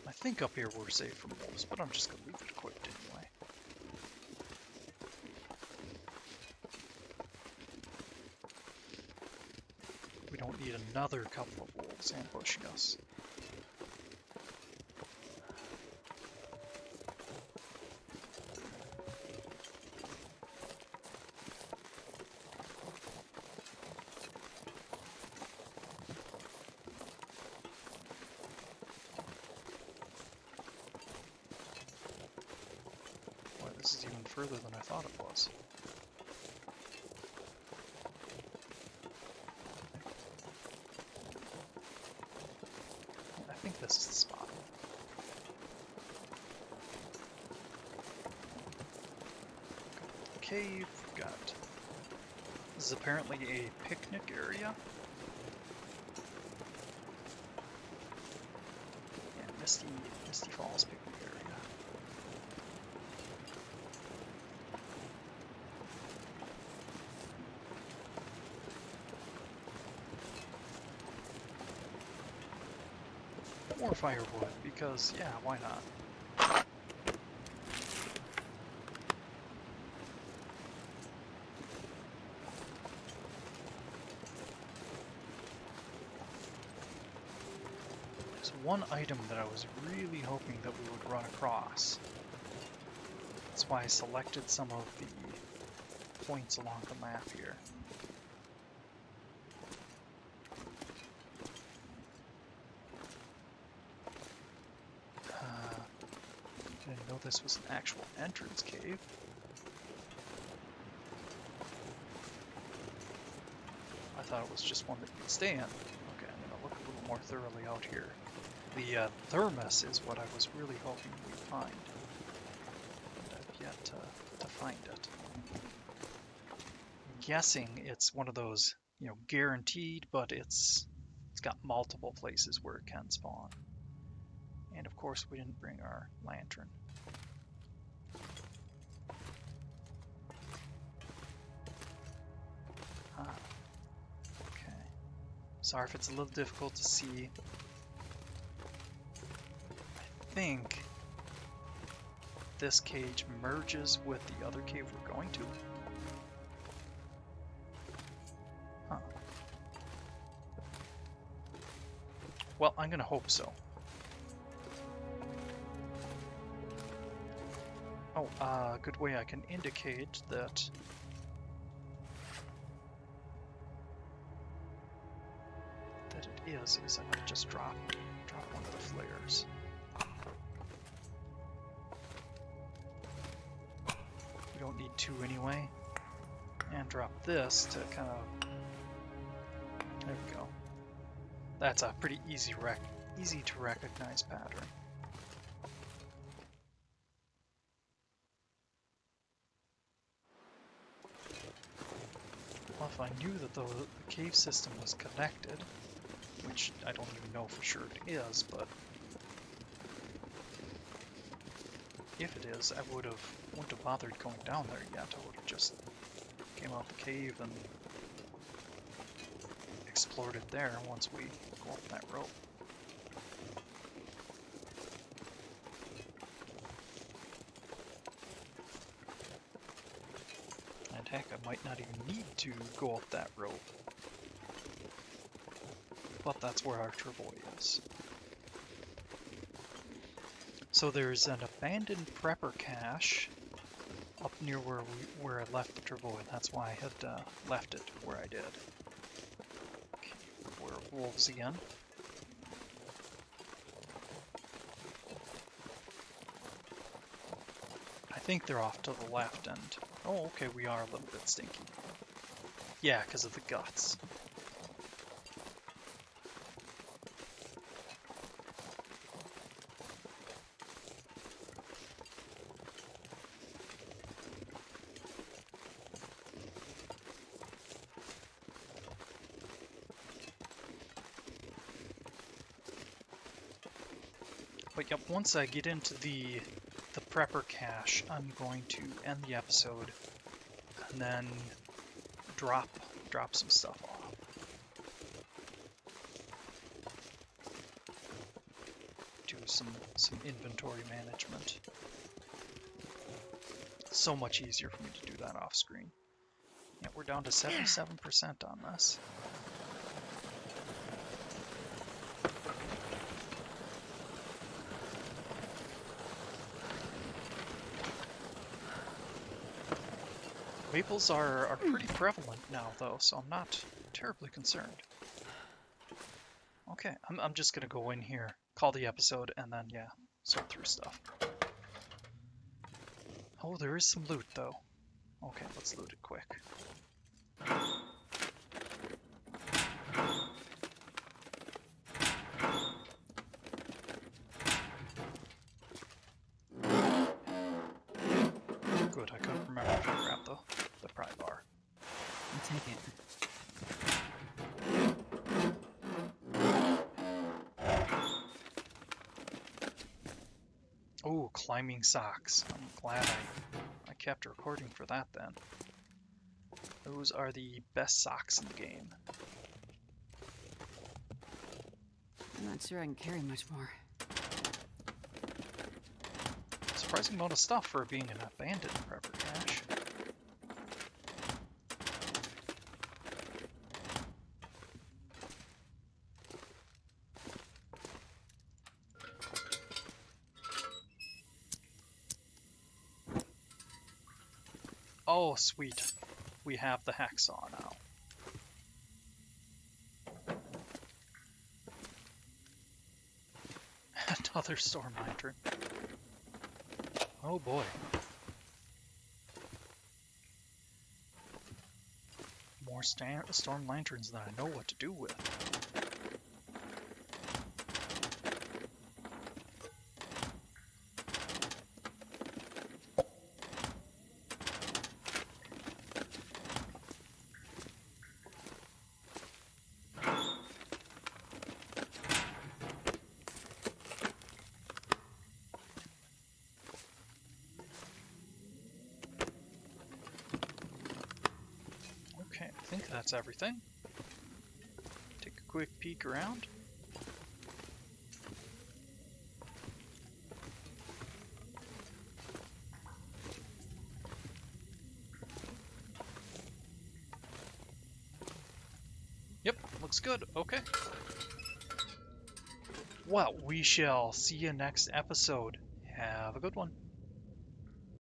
I think up here we're safe from wolves, but I'm just gonna leave it equipped anyway. We don't need another couple of wolves ambushing us. Boy, this is even further than I thought it was. I think this is the spot. Cave, we've got... This is apparently a picnic area. Yeah, Misty Falls picnic area. More firewood, because, yeah, why not? There's one item that I was really hoping that we would run across. That's why I selected some of the points along the map here. Didn't know this was an actual entrance cave. I thought it was just one that you could stay in. Okay, I'm gonna look a little more thoroughly out here. The thermos is what I was really hoping we'd find. And I've yet to find it. I'm guessing it's one of those, you know, guaranteed, but it's got multiple places where it can spawn. And of course we didn't bring our lantern. Ah, okay. Sorry if it's a little difficult to see. I think this cage merges with the other cave we're going to. Huh. Well, I'm gonna hope so. Oh, a good way I can indicate that it is I'm gonna just drop one of the flares. We don't need two anyway. And drop this to kind of... There we go. That's a pretty easy to recognize pattern. Well, if I knew that the cave system was connected, which I don't even know for sure it is, but if it is, I wouldn't have bothered going down there yet. I would have just came out the cave and explored it there once we go up that rope. And heck, I might not even need to go up that rope. But that's where our Travois is. So there's an abandoned prepper cache up near where I left the Travois. That's why I had left it where I did. Okay, we're wolves again. I think they're off to the left and... Oh, okay, we are a little bit stinky. Yeah, because of the guts. But yep, once I get into the prepper cache, I'm going to end the episode and then drop some stuff off. Do some inventory management. So much easier for me to do that off screen. Yeah, we're down to 77% on this. Maples are pretty prevalent now, though, so I'm not terribly concerned. Okay, I'm just gonna go in here, call the episode, and then, yeah, sort through stuff. Oh, there is some loot, though. Okay, let's loot it quick. Good, I couldn't remember if I grabbed the pry bar. I'll take it. Oh, climbing socks. I'm glad I kept recording for that then. Those are the best socks in the game. I'm not sure I can carry much more. Surprising amount of stuff for being an abandoned prepper cache. Oh, sweet. We have the hacksaw now. Another storm lantern. Oh boy. More storm lanterns than I know what to do with. Okay, I think that's everything. Take a quick peek around. Yep, looks good. Okay. Well, we shall see you next episode. Have a good one.